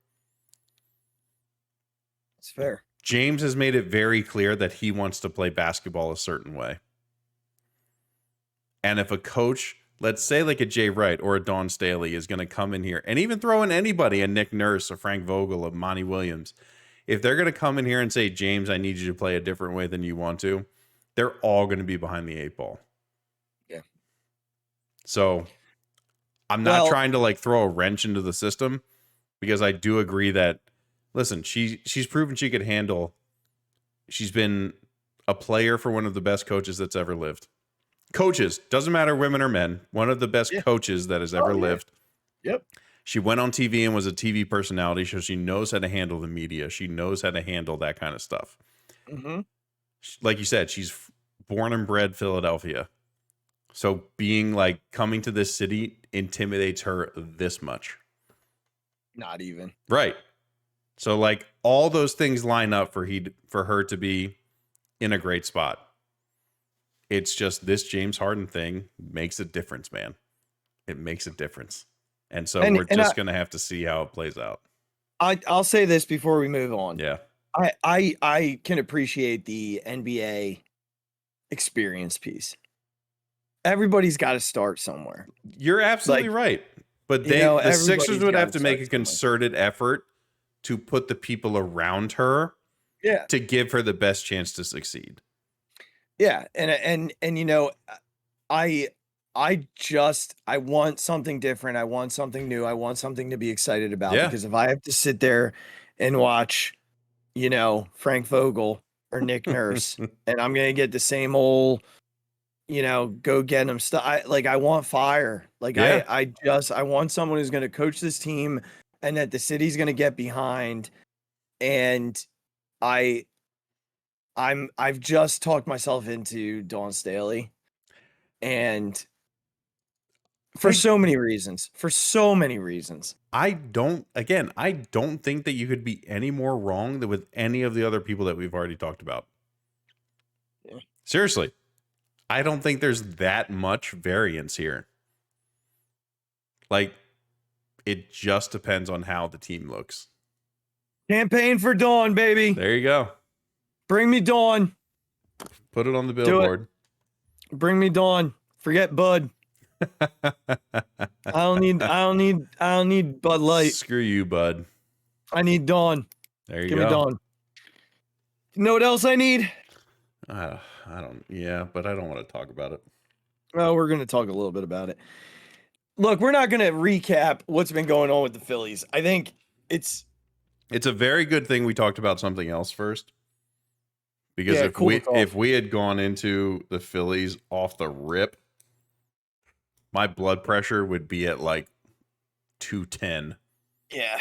[SPEAKER 3] It's fair.
[SPEAKER 4] James has made it very clear that he wants to play basketball a certain way. And if a coach, let's say like a Jay Wright or a Dawn Staley, is going to come in here and even throw in anybody, a Nick Nurse, a Frank Vogel, a Monty Williams, if they're going to come in here and say, James, I need you to play a different way than you want to, they're all going to be behind the 8 ball.
[SPEAKER 3] Yeah.
[SPEAKER 4] So I'm not trying to like throw a wrench into the system, because I do agree that, listen, she's proven she could handle. She's been a player for one of the best coaches that's ever lived. Coaches, doesn't matter women or men, one of the best coaches that has ever lived.
[SPEAKER 3] Yep.
[SPEAKER 4] She went on TV and was a TV personality, so she knows how to handle the media. She knows how to handle that kind of stuff.
[SPEAKER 3] Mm-hmm.
[SPEAKER 4] Like you said, she's born and bred Philadelphia. So coming to this city intimidates her this much.
[SPEAKER 3] Not even.
[SPEAKER 4] Right. So like all those things line up for her to be in a great spot. It's just this James Harden thing makes a difference, man. It makes a difference. And so we're just going to have to see how it plays out.
[SPEAKER 3] I'll say this before we move on.
[SPEAKER 4] Yeah.
[SPEAKER 3] I can appreciate the NBA experience piece. Everybody's got to start somewhere.
[SPEAKER 4] You're absolutely right. But the Sixers would have to make a concerted effort to put the people around her to give her the best chance to succeed.
[SPEAKER 3] Yeah. And I want something different. I want something new. I want something to be excited about, because if I have to sit there and watch, Frank Vogel or Nick Nurse, and I'm going to get the same old, go get them stuff. I want fire. I want someone who's going to coach this team and that the city's going to get behind. And I've just talked myself into Dawn Staley, and for so many reasons. I don't think that you could be any more wrong than with any of the other people that we've already talked about.
[SPEAKER 4] Yeah. Seriously. I don't think there's that much variance here. Like, it just depends on how the team looks.
[SPEAKER 3] Campaign for Dawn, baby.
[SPEAKER 4] There you go.
[SPEAKER 3] Bring me Dawn.
[SPEAKER 4] Put it on the billboard.
[SPEAKER 3] Bring me Dawn. Forget Bud. I don't need Bud Light.
[SPEAKER 4] Screw you, Bud.
[SPEAKER 3] I need Dawn.
[SPEAKER 4] There you
[SPEAKER 3] go.
[SPEAKER 4] Give
[SPEAKER 3] me Dawn. You know what else I need?
[SPEAKER 4] I don't. Yeah, but I don't want to talk about it.
[SPEAKER 3] Well, we're going to talk a little bit about it. Look, we're not going to recap what's been going on with the Phillies. I think it's
[SPEAKER 4] a very good thing we talked about something else first. Because
[SPEAKER 3] Yeah, cool call.
[SPEAKER 4] if we had gone into the Phillies off the rip, my blood pressure would be at like 210.
[SPEAKER 3] Yeah.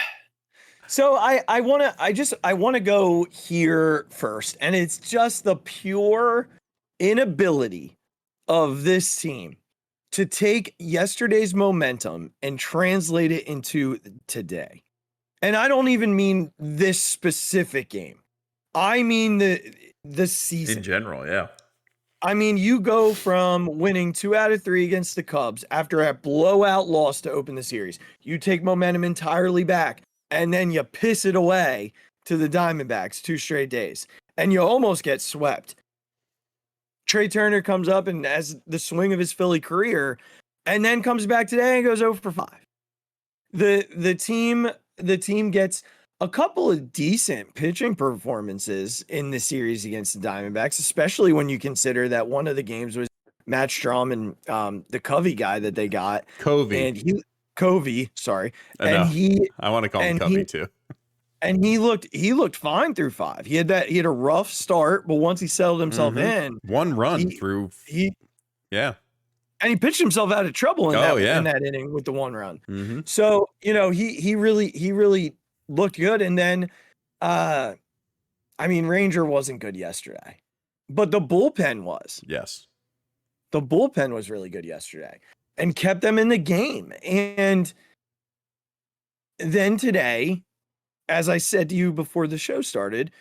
[SPEAKER 3] So I want to go here first, and it's just the pure inability of this team to take yesterday's momentum and translate it into today. And I don't even mean this specific game. I mean the season
[SPEAKER 4] In general, yeah.
[SPEAKER 3] I mean, you go from winning 2 out of 3 against the Cubs after a blowout loss to open the series. You take momentum entirely back, and then you piss it away to the Diamondbacks 2 straight days, and you almost get swept. Trey Turner comes up and has the swing of his Philly career, and then comes back today and goes 0 for 5. The team gets a couple of decent pitching performances in the series against the Diamondbacks, especially when you consider that one of the games was Matt Strom and the Covey guy that they got. Covey, sorry.
[SPEAKER 4] I want to call him Covey too.
[SPEAKER 3] And he looked fine through 5. He had a rough start, but once he settled himself in,
[SPEAKER 4] one run through. Yeah.
[SPEAKER 3] And he pitched himself out of trouble in that inning with the 1 run.
[SPEAKER 4] Mm-hmm.
[SPEAKER 3] So, he really looked good. And then, Ranger wasn't good yesterday, but the bullpen was.
[SPEAKER 4] Yes.
[SPEAKER 3] The bullpen was really good yesterday and kept them in the game. And then today, as I said to you before the show started,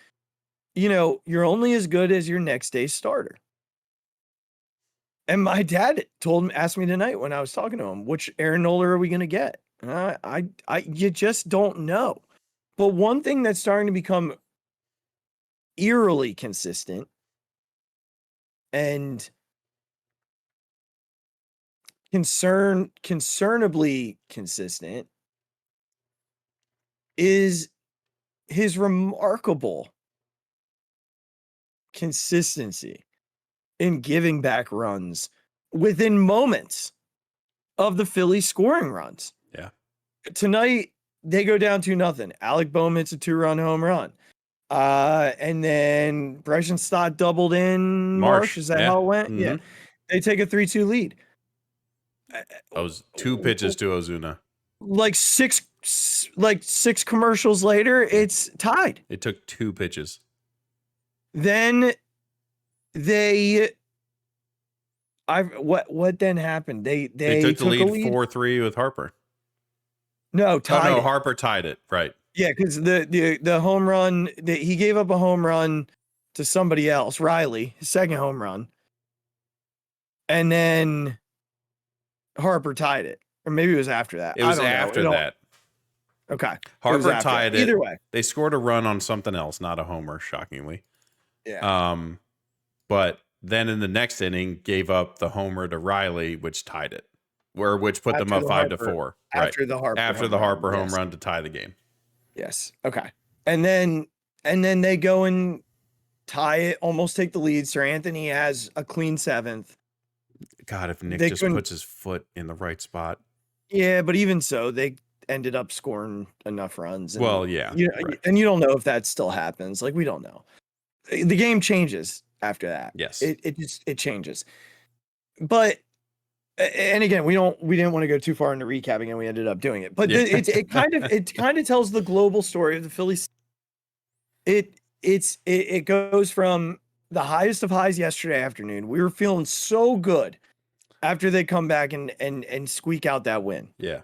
[SPEAKER 3] you're only as good as your next day's starter. And my dad asked me tonight when I was talking to him, which Aaron Nola are we going to get? You just don't know. But one thing that's starting to become eerily consistent and concernably consistent is his remarkable consistency in giving back runs within moments of the Phillies scoring runs.
[SPEAKER 4] Yeah.
[SPEAKER 3] Tonight, they go down 2-0. Alec Boehm hits a 2-run home run. And then Bryson Stott doubled in Marsh. Is that how it went? Mm-hmm. Yeah. They take a 3-2 lead.
[SPEAKER 4] Those 2 pitches to Ozuna.
[SPEAKER 3] Like six commercials later, it's tied.
[SPEAKER 4] It took 2 pitches.
[SPEAKER 3] Then what then happened? They
[SPEAKER 4] took the lead 4-3 with Harper.
[SPEAKER 3] No, tied.
[SPEAKER 4] Oh, no, Harper tied it. Right.
[SPEAKER 3] Yeah, because the home run, he gave up a home run to somebody else, Riley, his second home run. And then Harper tied it. Or maybe it was after that.
[SPEAKER 4] It was after that.
[SPEAKER 3] Okay.
[SPEAKER 4] Harper tied it.
[SPEAKER 3] Either way.
[SPEAKER 4] They scored a run on something else, not a homer, shockingly.
[SPEAKER 3] Yeah.
[SPEAKER 4] But then in the next inning, gave up the homer to Riley, which tied it. Which put them up 5-4.
[SPEAKER 3] After the Harper
[SPEAKER 4] home run to tie the game.
[SPEAKER 3] Yes. Okay. And then they go and tie it, almost take the lead. Sir Anthony has a clean 7th.
[SPEAKER 4] God, if Nick just puts his foot in the right spot.
[SPEAKER 3] Yeah, but even so, they ended up scoring enough runs. And,
[SPEAKER 4] right.
[SPEAKER 3] And you don't know if that still happens. Like, we don't know. The game changes after that.
[SPEAKER 4] Yes.
[SPEAKER 3] It changes. But and again, we didn't want to go too far into recapping, and we ended up doing it. But it kind of tells the global story of the Phillies. It goes from the highest of highs yesterday afternoon. We were feeling so good after they come back and squeak out that win.
[SPEAKER 4] Yeah.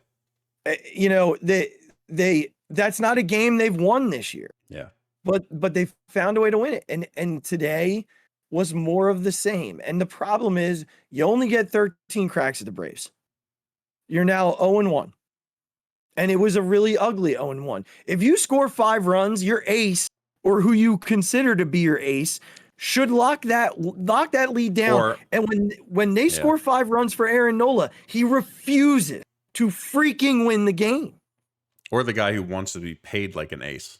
[SPEAKER 3] That's not a game they've won this year.
[SPEAKER 4] Yeah.
[SPEAKER 3] But they found a way to win it. And today was more of the same. And the problem is you only get 13 cracks at the Braves. You're now 0-1. And it was a really ugly 0-1. If you score 5 runs, your ace, or who you consider to be your ace, should lock that lead down. And when they score 5 runs for Aaron Nola, he refuses to freaking win the game.
[SPEAKER 4] Or the guy who wants to be paid like an ace.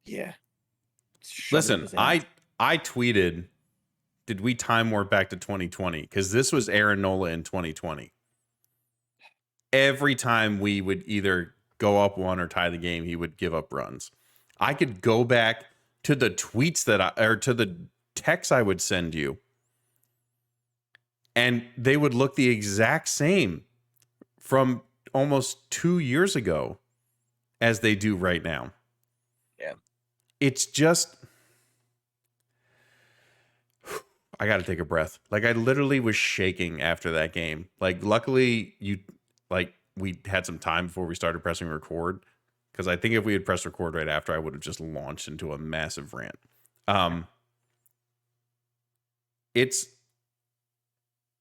[SPEAKER 3] Yeah.
[SPEAKER 4] Listen, I tweeted, did we time warp back to 2020? Because this was Aaron Nola in 2020. Every time we would either go up 1 or tie the game, he would give up runs. I could go back to the tweets or to the texts I would send you. And they would look the exact same from almost 2 years ago as they do right now.
[SPEAKER 3] Yeah.
[SPEAKER 4] It's just, I got to take a breath. Like, I literally was shaking after that game. Like, luckily we had some time before we started pressing record, because I think if we had pressed record right after, I would have just launched into a massive rant.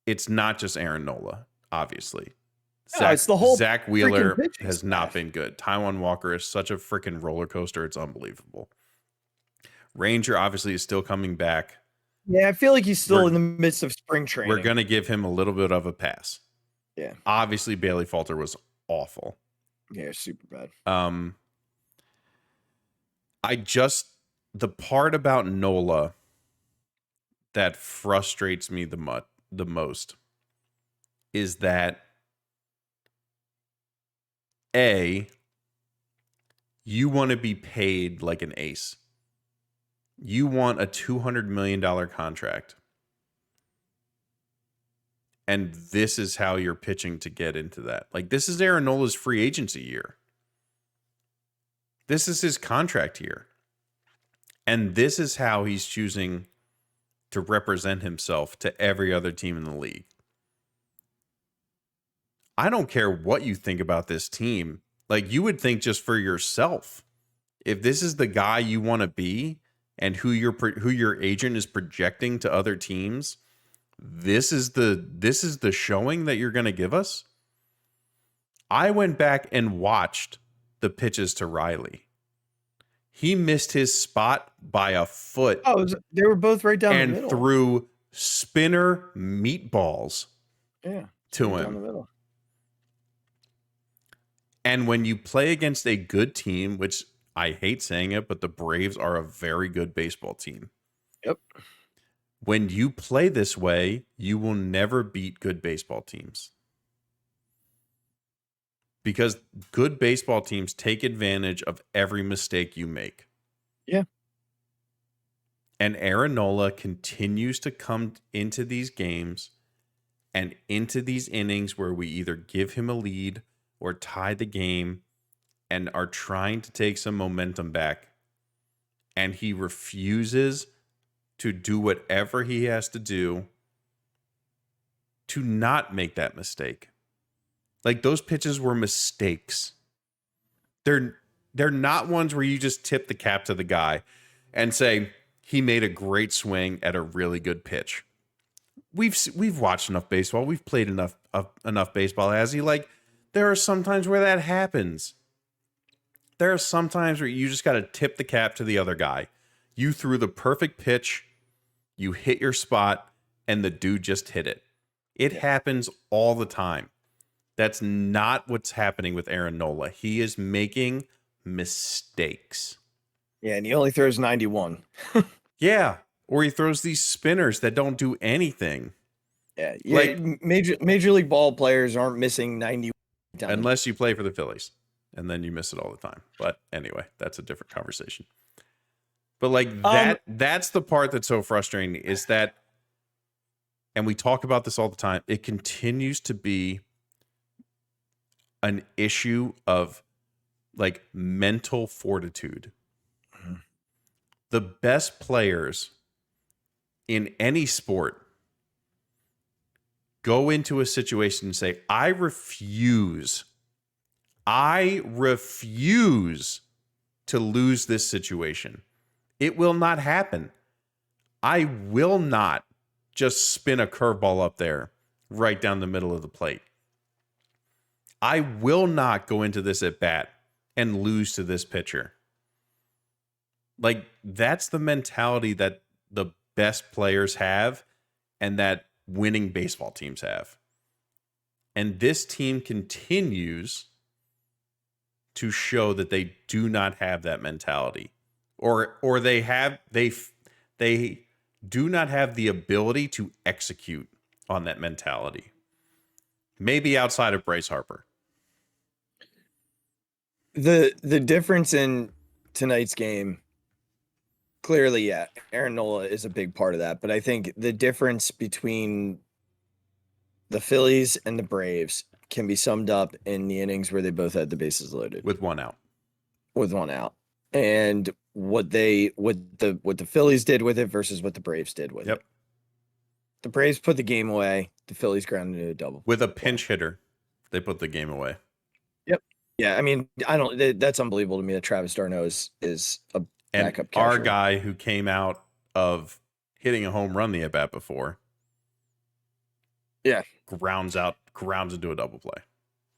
[SPEAKER 4] It's not just Aaron Nola, obviously.
[SPEAKER 3] No, it's the whole
[SPEAKER 4] Zach Wheeler
[SPEAKER 3] pitching
[SPEAKER 4] has
[SPEAKER 3] staff.
[SPEAKER 4] not been good. Taijuan Walker is such a freaking roller coaster. It's unbelievable. Ranger obviously is still coming back.
[SPEAKER 3] Yeah, I feel like he's still in the midst of spring training.
[SPEAKER 4] We're going to give him a little bit of a pass.
[SPEAKER 3] Yeah.
[SPEAKER 4] Obviously, Bailey Falter was awful.
[SPEAKER 3] Yeah, super bad.
[SPEAKER 4] The part about Nola that frustrates me the most is that you want to be paid like an ace. You want a $200 million contract. And this is how you're pitching to get into that. Like, this is Aaron Nola's free agency year. This is his contract year. And this is how he's choosing to represent himself to every other team in the league. I don't care what you think about this team. Like, you would think just for yourself, if this is the guy you want to be and who your agent is projecting to other teams, this is the showing that you're going to give us. I went back and watched the pitches to Riley. He missed his spot by a foot.
[SPEAKER 3] Oh, they were both right down the middle.
[SPEAKER 4] And threw spinner meatballs to
[SPEAKER 3] right
[SPEAKER 4] him.
[SPEAKER 3] Down the middle.
[SPEAKER 4] And when you play against a good team, which I hate saying it, but the Braves are a very good baseball team.
[SPEAKER 3] Yep.
[SPEAKER 4] When you play this way, you will never beat good baseball teams. Because good baseball teams take advantage of every mistake you make.
[SPEAKER 3] Yeah.
[SPEAKER 4] And Aaron Nola continues to come into these games and into these innings where we either give him a lead or tie the game and are trying to take some momentum back. And he refuses to do whatever he has to do to not make that mistake. Like, those pitches were mistakes. They're not ones where you just tip the cap to the guy and say he made a great swing at a really good pitch. We've watched enough baseball. We've played enough baseball, Azzy. Like, there are some times where that happens. There are some times where you just got to tip the cap to the other guy. You threw the perfect pitch, you hit your spot, and the dude just hit it. It happens all the time. That's not what's happening with Aaron Nola. He is making mistakes.
[SPEAKER 3] Yeah, and he only throws 91.
[SPEAKER 4] Yeah, or he throws these spinners that don't do anything.
[SPEAKER 3] Yeah,
[SPEAKER 4] Like,
[SPEAKER 3] major league ball players aren't missing 91 times.
[SPEAKER 4] Unless you play for the Phillies, and then you miss it all the time. But anyway, that's a different conversation. But like that's the part that's so frustrating, is that, and we talk about this all the time, it continues to be an issue of like mental fortitude. Mm-hmm. The best players in any sport go into a situation and say, I refuse to lose this situation. It will not happen. I will not just spin a curveball up there right down the middle of the plate. I will not go into this at bat and lose to this pitcher. Like, that's the mentality that the best players have and that winning baseball teams have. And this team continues to show that they do not have that mentality, or they do not have the ability to execute on that mentality. Maybe outside of Bryce Harper.
[SPEAKER 3] The difference in tonight's game Clearly, yeah, Aaron Nola is a big part of that. But I think the difference between the Phillies and the Braves can be summed up in the innings where they both had the bases loaded
[SPEAKER 4] with one out.
[SPEAKER 3] And what the Phillies did with it versus what the Braves did with it. The Braves put the game away. The Phillies grounded into a double
[SPEAKER 4] with a pinch hitter. They put the game away.
[SPEAKER 3] Yep. Yeah, I mean, that's unbelievable to me that Travis d'Arnaud is a backup catcher.
[SPEAKER 4] Our guy who came out of hitting a home run the at bat before.
[SPEAKER 3] Yeah.
[SPEAKER 4] Grounds into a double play.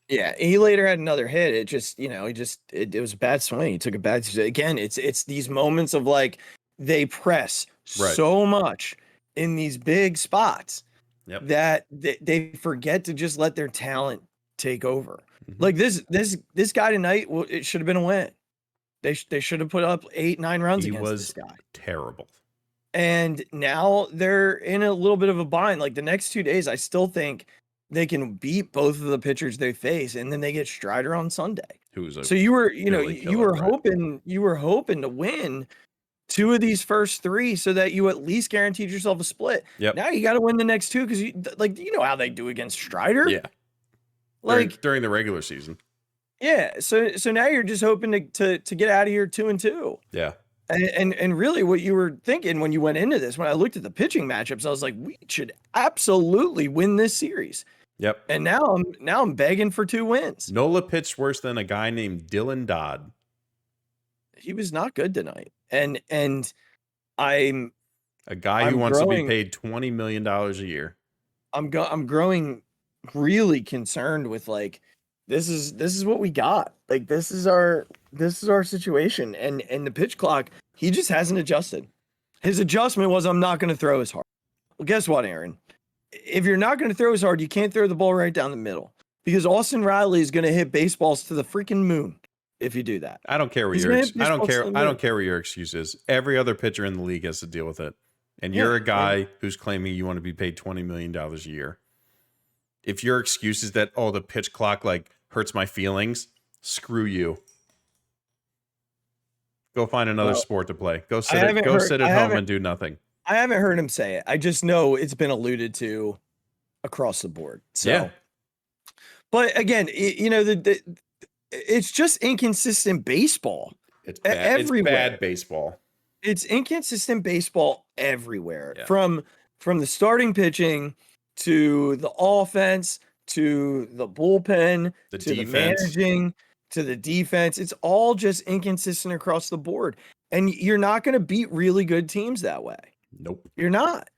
[SPEAKER 3] Yeah, he later had another hit. It just, it was a bad swing. He took a bad. Again, it's these moments of like they press so much in these big spots that they forget to just let their talent take over. Mm-hmm. Like this guy tonight, it should have been a win. They should have put up 8-9 runs against this guy.
[SPEAKER 4] Terrible.
[SPEAKER 3] And now they're in a little bit of a bind. Like the next 2 days, I still think they can beat both of the pitchers they face, and then they get Strider on Sunday.
[SPEAKER 4] So you were
[SPEAKER 3] hoping to win 2 of these first 3 so that you at least guaranteed yourself a split.
[SPEAKER 4] Yep.
[SPEAKER 3] Now you got to win the next 2 because you know how they do against Strider.
[SPEAKER 4] Yeah. Like during the regular season.
[SPEAKER 3] Yeah. So now you're just hoping to get out of here 2-2.
[SPEAKER 4] Yeah.
[SPEAKER 3] And really what you were thinking when you went into this, when I looked at the pitching matchups, I was like, we should absolutely win this series.
[SPEAKER 4] Yep.
[SPEAKER 3] And now I'm begging for 2 wins.
[SPEAKER 4] Nola pitched worse than a guy named Dylan Dodd.
[SPEAKER 3] He was not good tonight. And I'm
[SPEAKER 4] a guy who wants to be paid $20 million a year.
[SPEAKER 3] I'm growing really concerned with like, this is what we got. Like this is our situation. And the pitch clock, he just hasn't adjusted. His adjustment was, I'm not going to throw as hard. Well, guess what, Aaron? If you're not going to throw as hard, you can't throw the ball right down the middle because Austin Riley is going to hit baseballs to the freaking moon if you do that.
[SPEAKER 4] I don't care what I don't care what your excuse is. Every other pitcher in the league has to deal with it. And you're a guy who's claiming you want to be paid $20 million a year. If your excuse is that, the pitch clock like hurts my feelings, screw you. Go find another sport to play. Go sit at home and do nothing.
[SPEAKER 3] I haven't heard him say it. I just know it's been alluded to across the board. So, yeah. But again, it's just inconsistent baseball.
[SPEAKER 4] It's bad. Everywhere. It's bad baseball.
[SPEAKER 3] It's inconsistent baseball everywhere. Yeah. From the starting pitching to the offense to the bullpen to defense. The managing to the defense. It's all just inconsistent across the board. And you're not going to beat really good teams that way.
[SPEAKER 4] Nope.
[SPEAKER 3] You're not.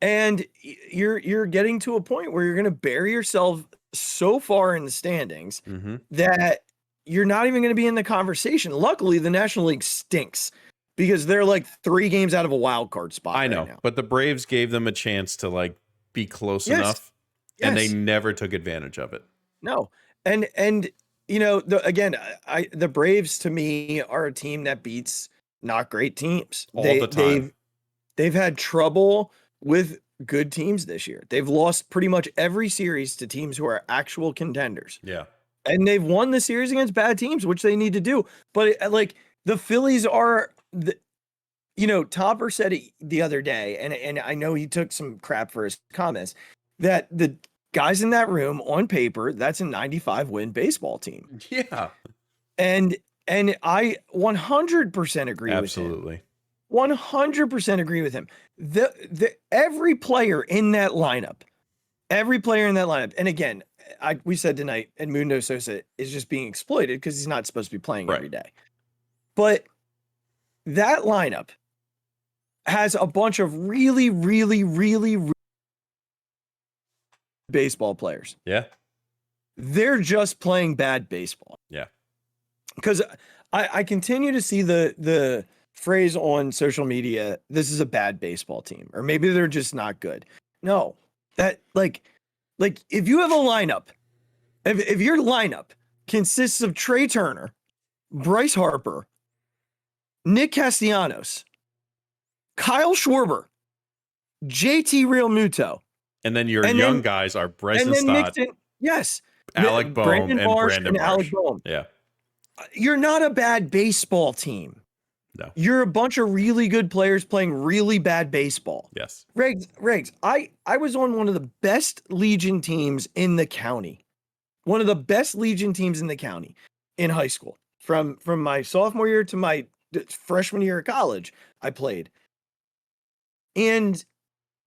[SPEAKER 3] And you're getting to a point where you're going to bury yourself so far in the standings that you're not even going to be in the conversation. Luckily, the National League stinks because they're like 3 games out of a wild card spot.
[SPEAKER 4] I know,
[SPEAKER 3] now.
[SPEAKER 4] But the Braves gave them a chance to like be close enough, and they never took advantage of it.
[SPEAKER 3] No. And the Braves to me are a team that beats not great teams
[SPEAKER 4] all the time.
[SPEAKER 3] They've had trouble with good teams this year. They've lost pretty much every series to teams who are actual contenders.
[SPEAKER 4] Yeah.
[SPEAKER 3] And they've won the series against bad teams, which they need to do. But the Phillies are Topper said it the other day, and I know he took some crap for his comments, that the guys in that room on paper, that's a 95 win baseball team.
[SPEAKER 4] Yeah.
[SPEAKER 3] And I 100% agree
[SPEAKER 4] Absolutely.
[SPEAKER 3] with him. 100% agree with him. Every player in that lineup, and again, we said tonight, Edmundo Sosa is just being exploited because he's not supposed to be playing every day. But that lineup has a bunch of really, really, really, really baseball players.
[SPEAKER 4] Yeah.
[SPEAKER 3] They're just playing bad baseball.
[SPEAKER 4] Yeah. Because
[SPEAKER 3] I continue to see the phrase on social media, this is a bad baseball team, or maybe they're just not good. No, that like if you have a lineup, if your lineup consists of Trey Turner, Bryce Harper, Nick Castellanos, Kyle Schwarber, JT Realmuto,
[SPEAKER 4] and then your young guys are Bryson Stott,
[SPEAKER 3] Alec
[SPEAKER 4] Boehm,
[SPEAKER 3] Brandon
[SPEAKER 4] and
[SPEAKER 3] Marsh
[SPEAKER 4] Brandon Marsh.
[SPEAKER 3] Alec Boehm.
[SPEAKER 4] Yeah,
[SPEAKER 3] you're not a bad baseball team.
[SPEAKER 4] No.
[SPEAKER 3] You're a bunch of really good players playing really bad baseball.
[SPEAKER 4] Yes.
[SPEAKER 3] Regz, I was on one of the best Legion teams in the county. One of the best Legion teams in the county in high school. From my sophomore year to my freshman year of college, I played. And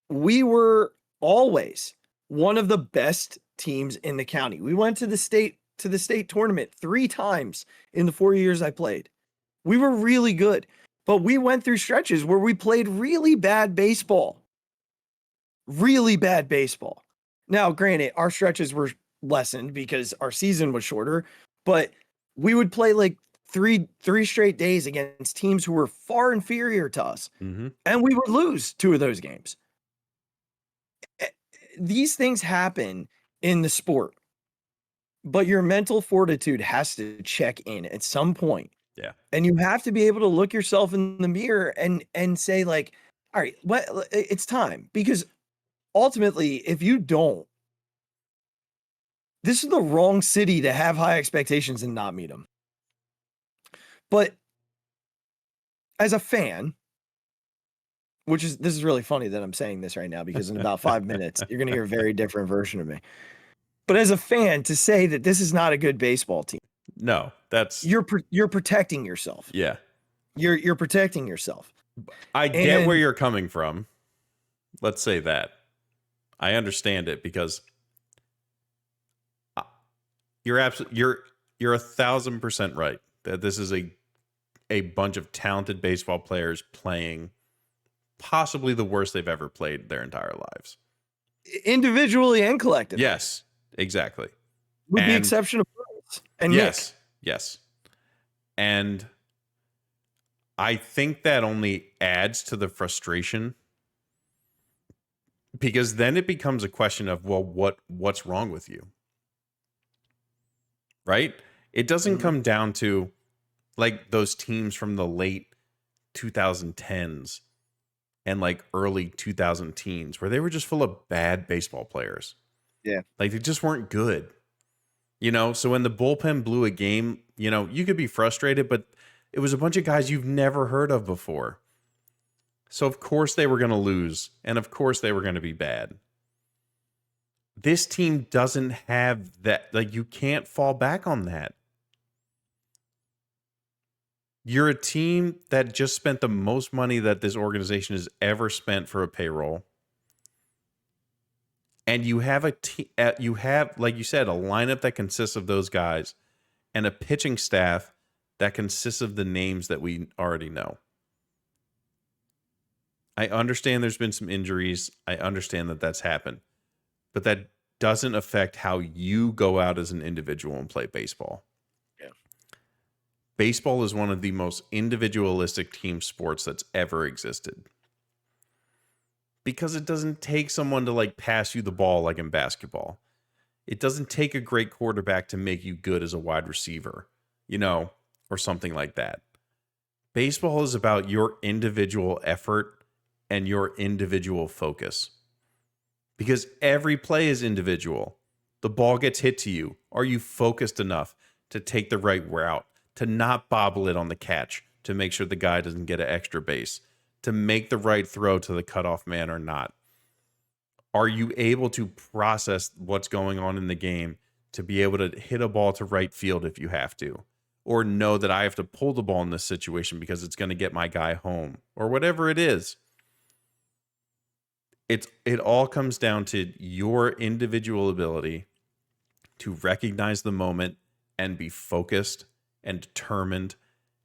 [SPEAKER 3] we were always one of the best teams in the county. We went to the state tournament 3 times in the 4 years I played. We were really good, but we went through stretches where we played really bad baseball. Really bad baseball. Now, granted, our stretches were lessened because our season was shorter, but we would play like three straight days against teams who were far inferior to us, and we would lose 2 of those games. These things happen in the sport, but your mental fortitude has to check in at some point.
[SPEAKER 4] Yeah.
[SPEAKER 3] And you have to be able to look yourself in the mirror and say like, all right, it's time. Because ultimately, if you don't, this is the wrong city to have high expectations and not meet them. But as a fan, this is really funny that I'm saying this right now, because in about 5 minutes, you're going to hear a very different version of me. But as a fan, to say that this is not a good baseball team.
[SPEAKER 4] No, that's
[SPEAKER 3] you're protecting yourself.
[SPEAKER 4] Yeah.
[SPEAKER 3] You're protecting yourself.
[SPEAKER 4] I get where you're coming from. Let's say that. I understand it, because you're 1,000% right that this is a bunch of talented baseball players playing possibly the worst they've ever played their entire lives,
[SPEAKER 3] individually and collectively.
[SPEAKER 4] Yes, exactly.
[SPEAKER 3] With the exception of Phillies and
[SPEAKER 4] yes, yes. And I think that only adds to the frustration, because then it becomes a question of, well, what's wrong with you? Right? It doesn't come down to like those teams from the late 2010s and like early 2000 teens where they were just full of bad baseball players.
[SPEAKER 3] Yeah.
[SPEAKER 4] Like they just weren't good. You know, so when the bullpen blew a game, you know, you could be frustrated, but it was a bunch of guys you've never heard of before. So of course they were going to lose, and of course they were going to be bad. This team doesn't have that. Like, you can't fall back on that. You're a team that just spent the most money that this organization has ever spent for a payroll. And you have you have, like you said, a lineup that consists of those guys and a pitching staff that consists of the names that we already know. I understand there's been some injuries. I understand that that's happened. But that doesn't affect how you go out as an individual and play baseball.
[SPEAKER 3] Yeah.
[SPEAKER 4] Baseball is one of the most individualistic team sports that's ever existed. Because it doesn't take someone to like pass you the ball like in basketball. It doesn't take a great quarterback to make you good as a wide receiver, you know, or something like that. Baseball is about your individual effort and your individual focus. Because every play is individual. The ball gets hit to you. Are you focused enough to take the right route, to not bobble it on the catch, to make sure the guy doesn't get an extra base, to make the right throw to the cutoff man or not? Are you able to process what's going on in the game to be able to hit a ball to right field if you have to? Or know that I have to pull the ball in this situation because it's going to get my guy home, or whatever it is. It all comes down to your individual ability to recognize the moment and be focused and determined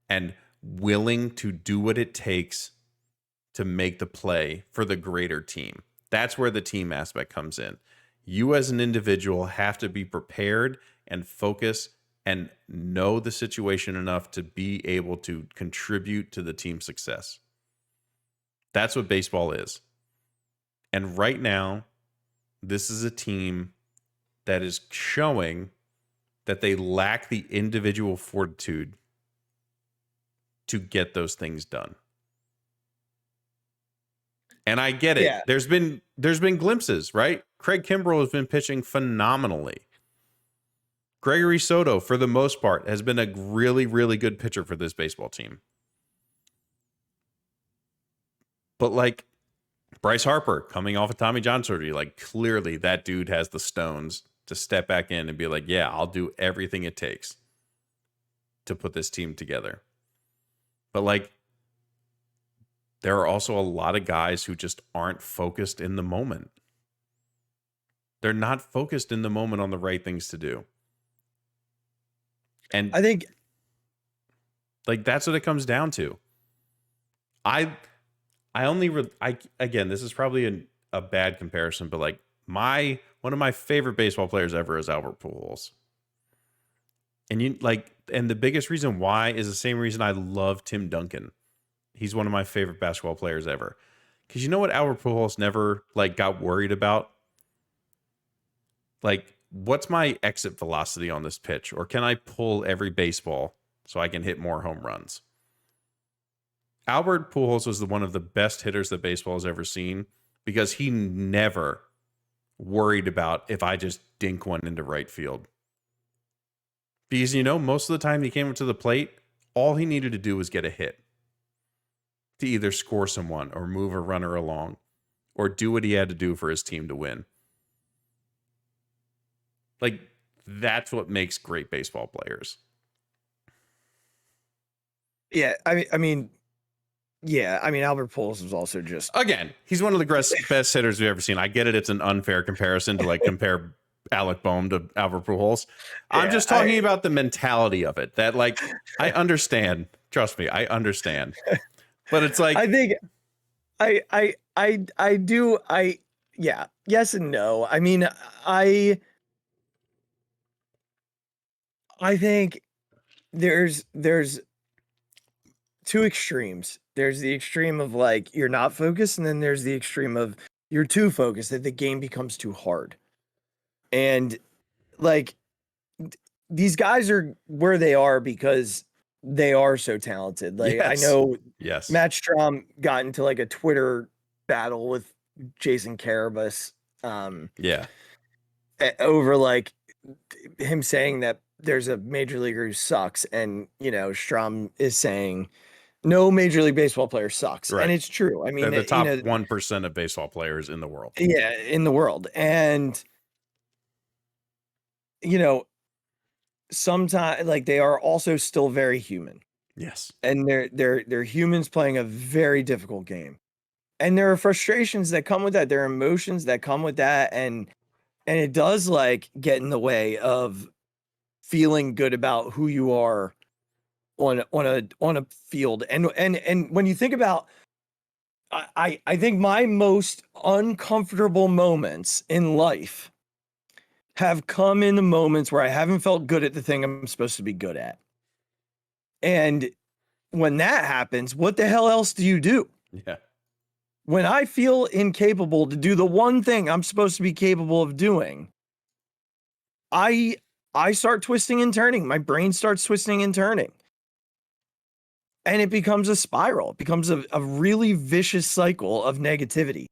[SPEAKER 4] and willing to do what it takes to make the play for the greater team. That's where the team aspect comes in. You as an individual have to be prepared and focus and know the situation enough to be able to contribute to the team's success. That's what baseball is. And right now, this is a team that is showing that they lack the individual fortitude to get those things done. And I get it.
[SPEAKER 3] Yeah.
[SPEAKER 4] There's been glimpses, right? Craig Kimbrell has been pitching phenomenally. Gregory Soto, for the most part, has been a really, really good pitcher for this baseball team. But like Bryce Harper coming off of Tommy John surgery, like clearly that dude has the stones to step back in and be like, yeah, I'll do everything it takes to put this team together. But like, there are also a lot of guys who just aren't focused in the moment. They're not focused in the moment on the right things to do. And
[SPEAKER 3] I think
[SPEAKER 4] like that's what it comes down to. Again, this is probably a bad comparison, but like one of my favorite baseball players ever is Albert Pujols. And the biggest reason why is the same reason I love Tim Duncan. He's one of my favorite basketball players ever. Because you know what Albert Pujols never like got worried about? Like, what's my exit velocity on this pitch? Or can I pull every baseball so I can hit more home runs? Albert Pujols was one of the best hitters that baseball has ever seen because he never worried about if I just dink one into right field. Because, most of the time he came up to the plate, all he needed to do was get a hit to either score someone or move a runner along or do what he had to do for his team to win. Like, that's what makes great baseball players.
[SPEAKER 3] Yeah, I mean, Albert Pujols was also just...
[SPEAKER 4] Again, he's one of the best hitters we've ever seen. I get it. It's an unfair comparison to like compare Alec Boehm to Albert Pujols. Yeah, I'm just talking about the mentality of it. That like, I understand. Trust me, I understand. But it's like...
[SPEAKER 3] I think I do. Yeah, yes and no. I mean, I think there's two extremes. There's the extreme of like you're not focused, and then there's the extreme of you're too focused that the game becomes too hard. And like these guys are where they are because they are so talented. Like
[SPEAKER 4] yes.
[SPEAKER 3] I know
[SPEAKER 4] yes.
[SPEAKER 3] Matt Strom got into like a Twitter battle with Jason Carabas. Over like him saying that there's a major leaguer who sucks, and Strom is saying no major league baseball player sucks, right. And it's true. I mean,
[SPEAKER 4] they're the top 1% of baseball players in the world.
[SPEAKER 3] Yeah, in the world, and sometimes like they are also still very human.
[SPEAKER 4] Yes,
[SPEAKER 3] and they're humans playing a very difficult game, and there are frustrations that come with that. There are emotions that come with that, and it does like get in the way of feeling good about who you are on a field. And when you think about, I think my most uncomfortable moments in life have come in the moments where I haven't felt good at the thing I'm supposed to be good at. And when that happens, what the hell else do you do?
[SPEAKER 4] Yeah.
[SPEAKER 3] When I feel incapable to do the one thing I'm supposed to be capable of doing, I start twisting and turning. My brain starts twisting and turning. And it becomes a spiral. It becomes a really vicious cycle of negativity.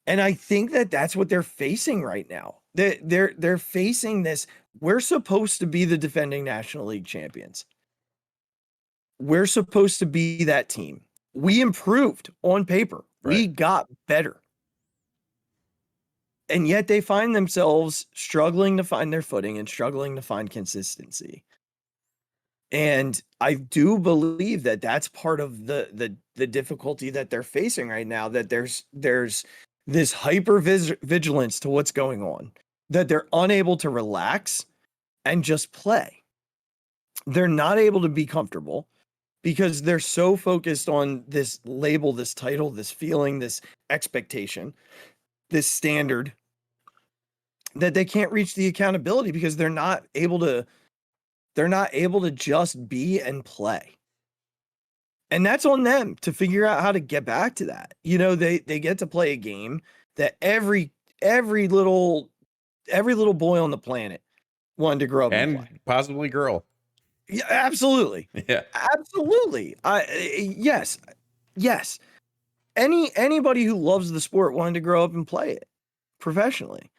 [SPEAKER 3] And I think that that's what they're facing right now. They're facing this. We're supposed to be the defending National League champions. We're supposed to be that team. We improved on paper. Right. We got better. And yet they find themselves struggling to find their footing and struggling to find consistency. And I do believe that that's part of the difficulty that they're facing right now, that there's this hyper vigilance to what's going on, that they're unable to relax and just play. They're not able to be comfortable because they're so focused on this label, this title, this feeling, this expectation, this standard, that they can't reach the accountability because they're not able to just be and play. And that's on them to figure out how to get back to that. They get to play a game that every little boy on the planet wanted to grow up and play.
[SPEAKER 4] Possibly girl.
[SPEAKER 3] Yeah, absolutely.
[SPEAKER 4] Yeah,
[SPEAKER 3] absolutely. Yes. Anybody who loves the sport wanted to grow up and play it professionally.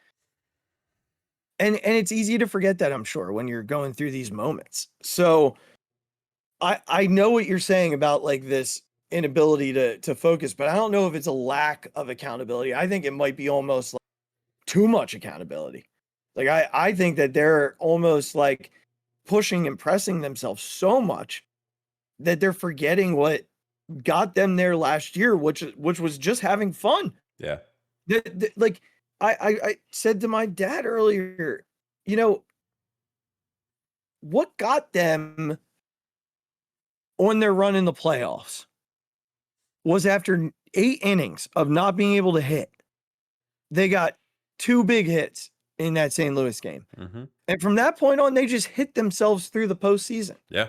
[SPEAKER 3] And it's easy to forget that, I'm sure, when you're going through these moments. So I know what you're saying about like this inability to focus, but I don't know if it's a lack of accountability. I think it might be almost like too much accountability. Like I think that they're almost like pushing and pressing themselves so much that they're forgetting what got them there last year, which was just having fun.
[SPEAKER 4] Yeah.
[SPEAKER 3] Like I said to my dad earlier, you know, what got them on their run in the playoffs was after 8 innings of not being able to hit, they got 2 big hits in that St. Louis game.
[SPEAKER 4] Mm-hmm.
[SPEAKER 3] And from that point on, they just hit themselves through the postseason.
[SPEAKER 4] Yeah.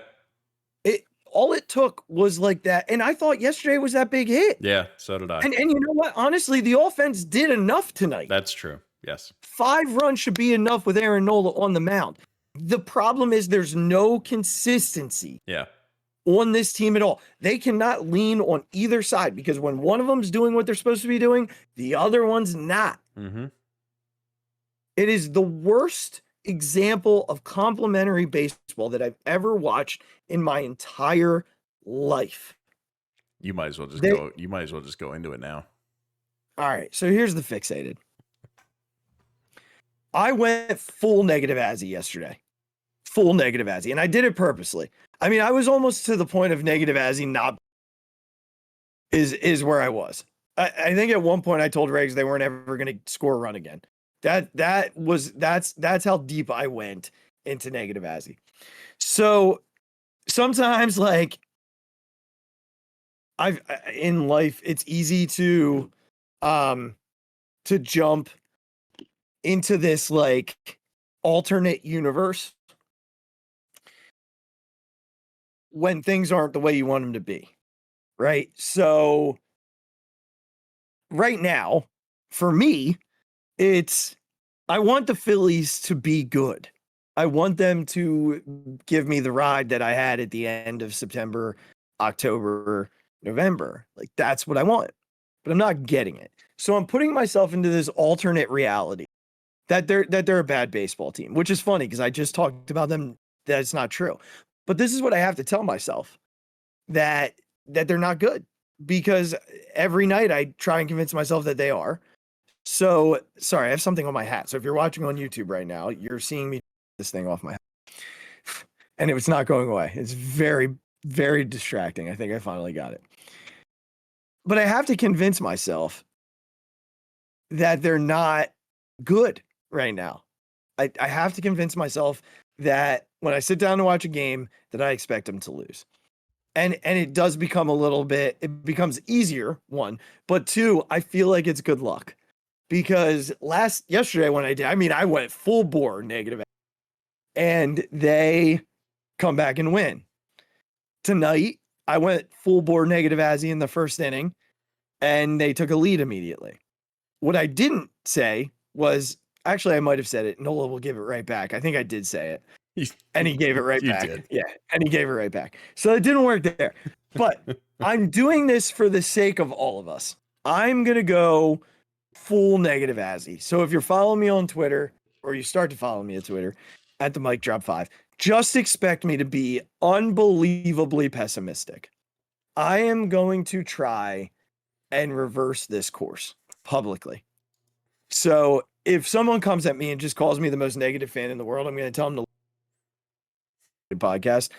[SPEAKER 3] All it took was like that. And I thought yesterday was that big hit.
[SPEAKER 4] Yeah, so did I.
[SPEAKER 3] And you know what? Honestly, the offense did enough tonight.
[SPEAKER 4] That's true. Yes.
[SPEAKER 3] 5 runs should be enough with Aaron Nola on the mound. The problem is there's no consistency on this team at all. They cannot lean on either side because when one of them's doing what they're supposed to be doing, the other one's not.
[SPEAKER 4] Mm-hmm.
[SPEAKER 3] It is the worst example of complimentary baseball that I've ever watched in my entire life.
[SPEAKER 4] You might as well just go. You might as well just go into it now.
[SPEAKER 3] All right. So here's the Phixated. I went full negative Azzy yesterday. Full negative Azzy. And I did it purposely. I mean, I was almost to the point of negative Azzy not is where I was. I think at one point I told Regz they weren't ever going to score a run again. That's how deep I went into negative Azzy. So sometimes like in life, it's easy to jump into this like alternate universe when things aren't the way you want them to be. Right. So right now, for me, I want the Phillies to be good. I want them to give me the ride that I had at the end of September, October, November. Like that's what I want, but I'm not getting it. So I'm putting myself into this alternate reality that they're a bad baseball team, which is funny because I just talked about them. That's not true. But this is what I have to tell myself, that they're not good, because every night I try and convince myself that they are. So sorry, I have something on my hat. So if you're watching on YouTube right now, you're seeing me this thing off my hat. And it's not going away. It's very, very distracting. I think I finally got it. But I have to convince myself that they're not good right now. I have to convince myself that when I sit down to watch a game that I expect them to lose. And it does become it becomes easier, 1, but 2, I feel like it's good luck. Because yesterday when I went full bore negative and they come back and win. Tonight, I went full bore negative Azzy in the first inning and they took a lead immediately. What I didn't say was, actually, I might have said it. Nola will give it right back. I think I did say it. And he gave it right back.
[SPEAKER 4] Did.
[SPEAKER 3] Yeah. And he gave it right back. So it didn't work there. But I'm doing this for the sake of all of us. I'm going to go full negative Azzy. So if you're following me on Twitter, or you start to follow me on Twitter at the Mic Drop 5, just expect me to be unbelievably pessimistic. I am going to try and reverse this course publicly. So if someone comes at me and just calls me the most negative fan in the world, I'm going to tell them to podcast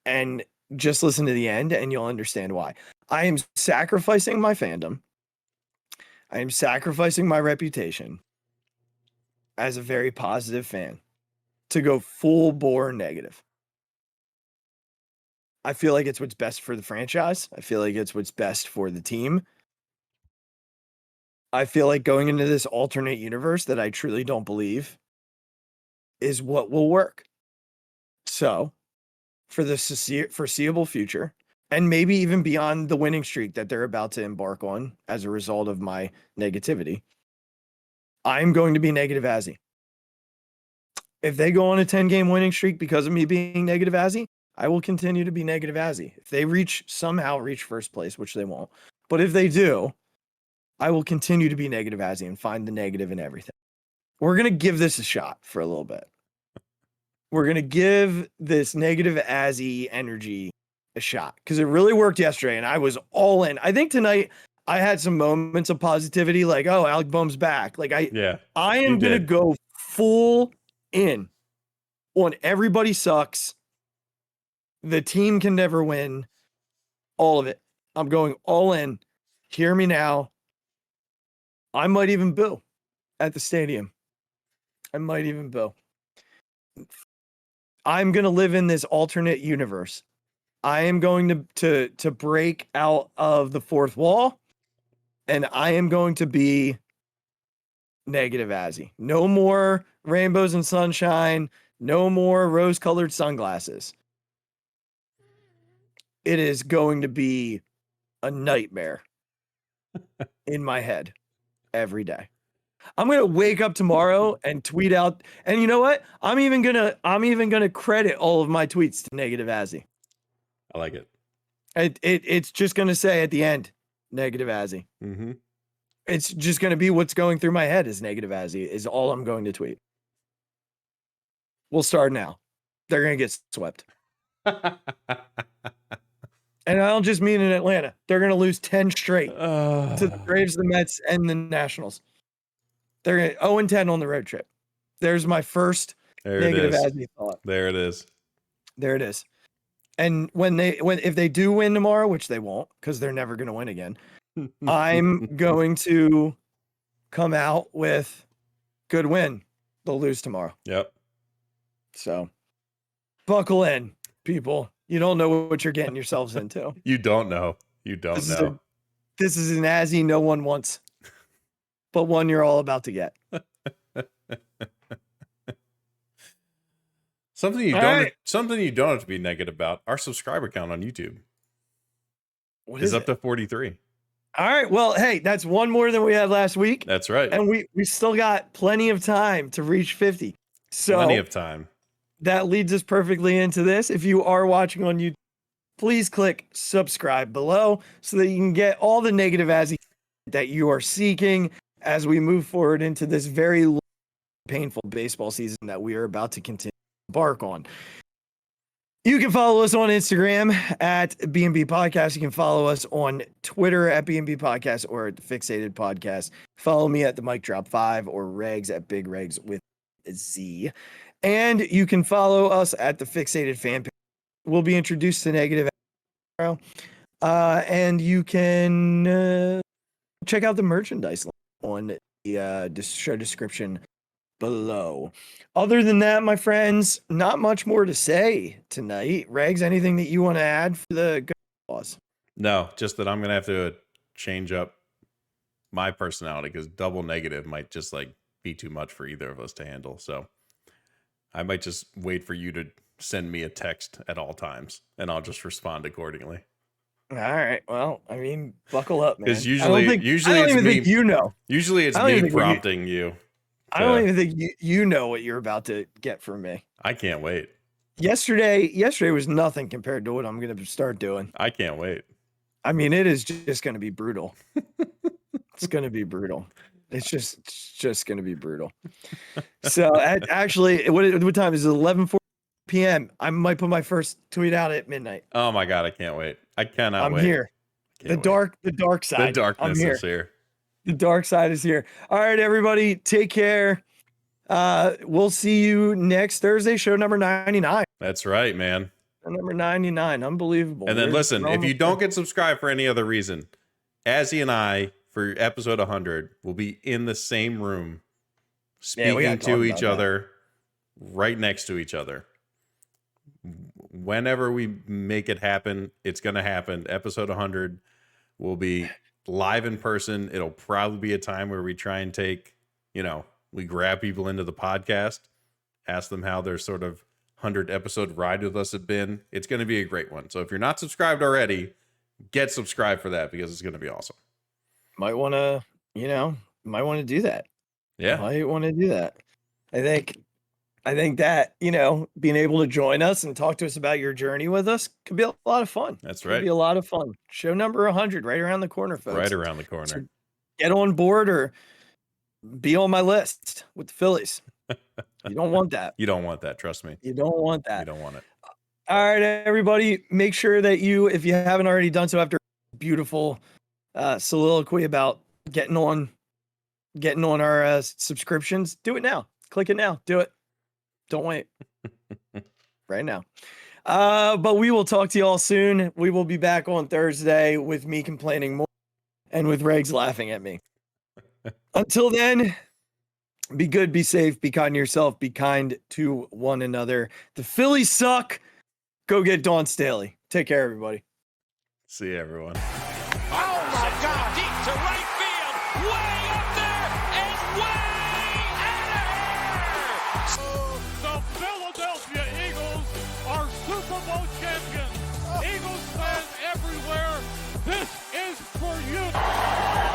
[SPEAKER 3] and just listen to the end and you'll understand why. I am sacrificing my fandom. I am sacrificing my reputation as a very positive fan to go full bore negative. I feel like it's what's best for the franchise. I feel like it's what's best for the team. I feel like going into this alternate universe that I truly don't believe is what will work. So, for the foreseeable future, and maybe even beyond the winning streak that they're about to embark on as a result of my negativity, I'm going to be negative Azzy. If they go on a 10-game winning streak because of me being negative Azzy, I will continue to be negative Azzy. If they somehow reach first place, which they won't, but if they do, I will continue to be negative Azzy and find the negative in everything. We're going to give this a shot for a little bit. We're going to give this negative Azzy energy a shot because it really worked yesterday and I was all in. I think tonight I had some moments of positivity like, oh, Alec Boehm's back. Like I am going to go full in on everybody sucks. The team can never win. All of it. I'm going all in. Hear me now. I might even boo at the stadium. I might even boo. I'm going to live in this alternate universe. I am going to break out of the fourth wall, and I am going to be negative Azzy. No more rainbows and sunshine. No more rose-colored sunglasses. It is going to be a nightmare in my head every day. I'm going to wake up tomorrow and tweet out, and you know what? I'm even going to credit all of my tweets to negative Azzy.
[SPEAKER 4] I like it.
[SPEAKER 3] It's just going to say at the end, negative Azzy.
[SPEAKER 4] Mm-hmm.
[SPEAKER 3] It's just going to be what's going through my head is negative Azzy is all I'm going to tweet. We'll start now. They're going to get swept. And I don't just mean in Atlanta. They're going to lose 10 straight to the Braves, the Mets, and the Nationals. They're going to 0-10 on the road trip. There's my first negative Azzy thought.
[SPEAKER 4] There it is.
[SPEAKER 3] There it is. And if they do win tomorrow, which they won't, because they're never going to win again, I'm going to come out with good win. They'll lose tomorrow.
[SPEAKER 4] Yep.
[SPEAKER 3] So buckle in, people. You don't know what you're getting yourselves into.
[SPEAKER 4] You don't know. You don't know.
[SPEAKER 3] This is an Azzy no one wants, but one you're all about to get.
[SPEAKER 4] Something you don't have to be negative about. Our subscriber count on YouTube is up to 43.
[SPEAKER 3] All right. Well, hey, that's one more than we had last week.
[SPEAKER 4] That's right.
[SPEAKER 3] And we still got plenty of time to reach 50. So
[SPEAKER 4] plenty of time.
[SPEAKER 3] That leads us perfectly into this. If you are watching on YouTube, please click subscribe below so that you can get all the negative Azzy that you are seeking as we move forward into this very painful baseball season that we are about to continue to embark on. You can follow us on Instagram at B&B Podcast. You can follow us on Twitter at B&B Podcast or at the Phixated Podcast. Follow me at the Mic Drop 5 or Regz at Big Regz with a Z. And you can follow us at the Phixated fan page. We'll be introduced to negative tomorrow. And you can check out the merchandise on the show description below. Other than that, my friends, not much more to say tonight. Regz, anything that you want to add for the good cause?
[SPEAKER 4] No, just that I'm going to have to change up my personality because double negative might just like be too much for either of us to handle. So I might just wait for you to send me a text at all times and I'll just respond accordingly.
[SPEAKER 3] All right. Well, I mean, buckle up, man.
[SPEAKER 4] Because usually it's me. Usually it's me prompting you.
[SPEAKER 3] I don't even think you know what you're about to get from me.
[SPEAKER 4] I can't wait.
[SPEAKER 3] Yesterday was nothing compared to what I'm going to start doing.
[SPEAKER 4] I can't wait.
[SPEAKER 3] I mean, it is just going to be brutal. It's going to be brutal. It's just going to be brutal. So actually, what time is it? 11:40 p.m. I might put my first tweet out at midnight.
[SPEAKER 4] Oh my God. I can't wait. I cannot wait.
[SPEAKER 3] I'm here. The dark side.
[SPEAKER 4] The darkness is here.
[SPEAKER 3] The dark side is here. All right, everybody, take care. We'll see you next Thursday, show number 99.
[SPEAKER 4] That's right, man.
[SPEAKER 3] Number 99. Unbelievable.
[SPEAKER 4] And then listen, if you don't get subscribed for any other reason, Azzy and I, for episode 100, will be in the same room, speaking to each other, right next to each other. Whenever we make it happen, it's going to happen. Episode 100 will be live in person. It'll probably be a time where we try and take, we grab people into the podcast, ask them how their sort of 100 episode ride with us have been. It's going to be a great one. So if you're not subscribed already, get subscribed for that because it's going to be awesome.
[SPEAKER 3] Might want to do that.
[SPEAKER 4] Yeah.
[SPEAKER 3] Might want to do that. I think that, being able to join us and talk to us about your journey with us could be a lot of fun.
[SPEAKER 4] That's right.
[SPEAKER 3] Could be a lot of fun. Show number 100 right around the corner, folks.
[SPEAKER 4] Right around the corner.
[SPEAKER 3] So get on board or be on my list with the Phillies. You don't want that.
[SPEAKER 4] You don't want that. Trust me.
[SPEAKER 3] You don't want that.
[SPEAKER 4] You don't want it.
[SPEAKER 3] All right, everybody, make sure that if you haven't already done so after beautiful soliloquy about getting on our subscriptions, do it now. Click it now. Do it. Don't wait. Right now. But we will talk to you all soon. We will be back on Thursday with me complaining more and with Regz laughing at me. Until then, be good, be safe, be kind to yourself, be kind to one another. The Phillies suck. Go get Dawn Staley. Take care, everybody.
[SPEAKER 4] See you, everyone.
[SPEAKER 1] Oh my God! Deep to right field, way up there and way out of here. The Philadelphia Eagles are Super Bowl champions. Eagles fans everywhere, this is for you.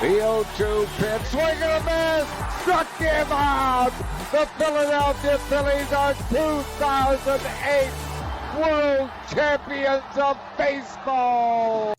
[SPEAKER 2] The 0-2 pitch, swing and a miss, struck him out. The Philadelphia Phillies are 2008 World Champions of Baseball.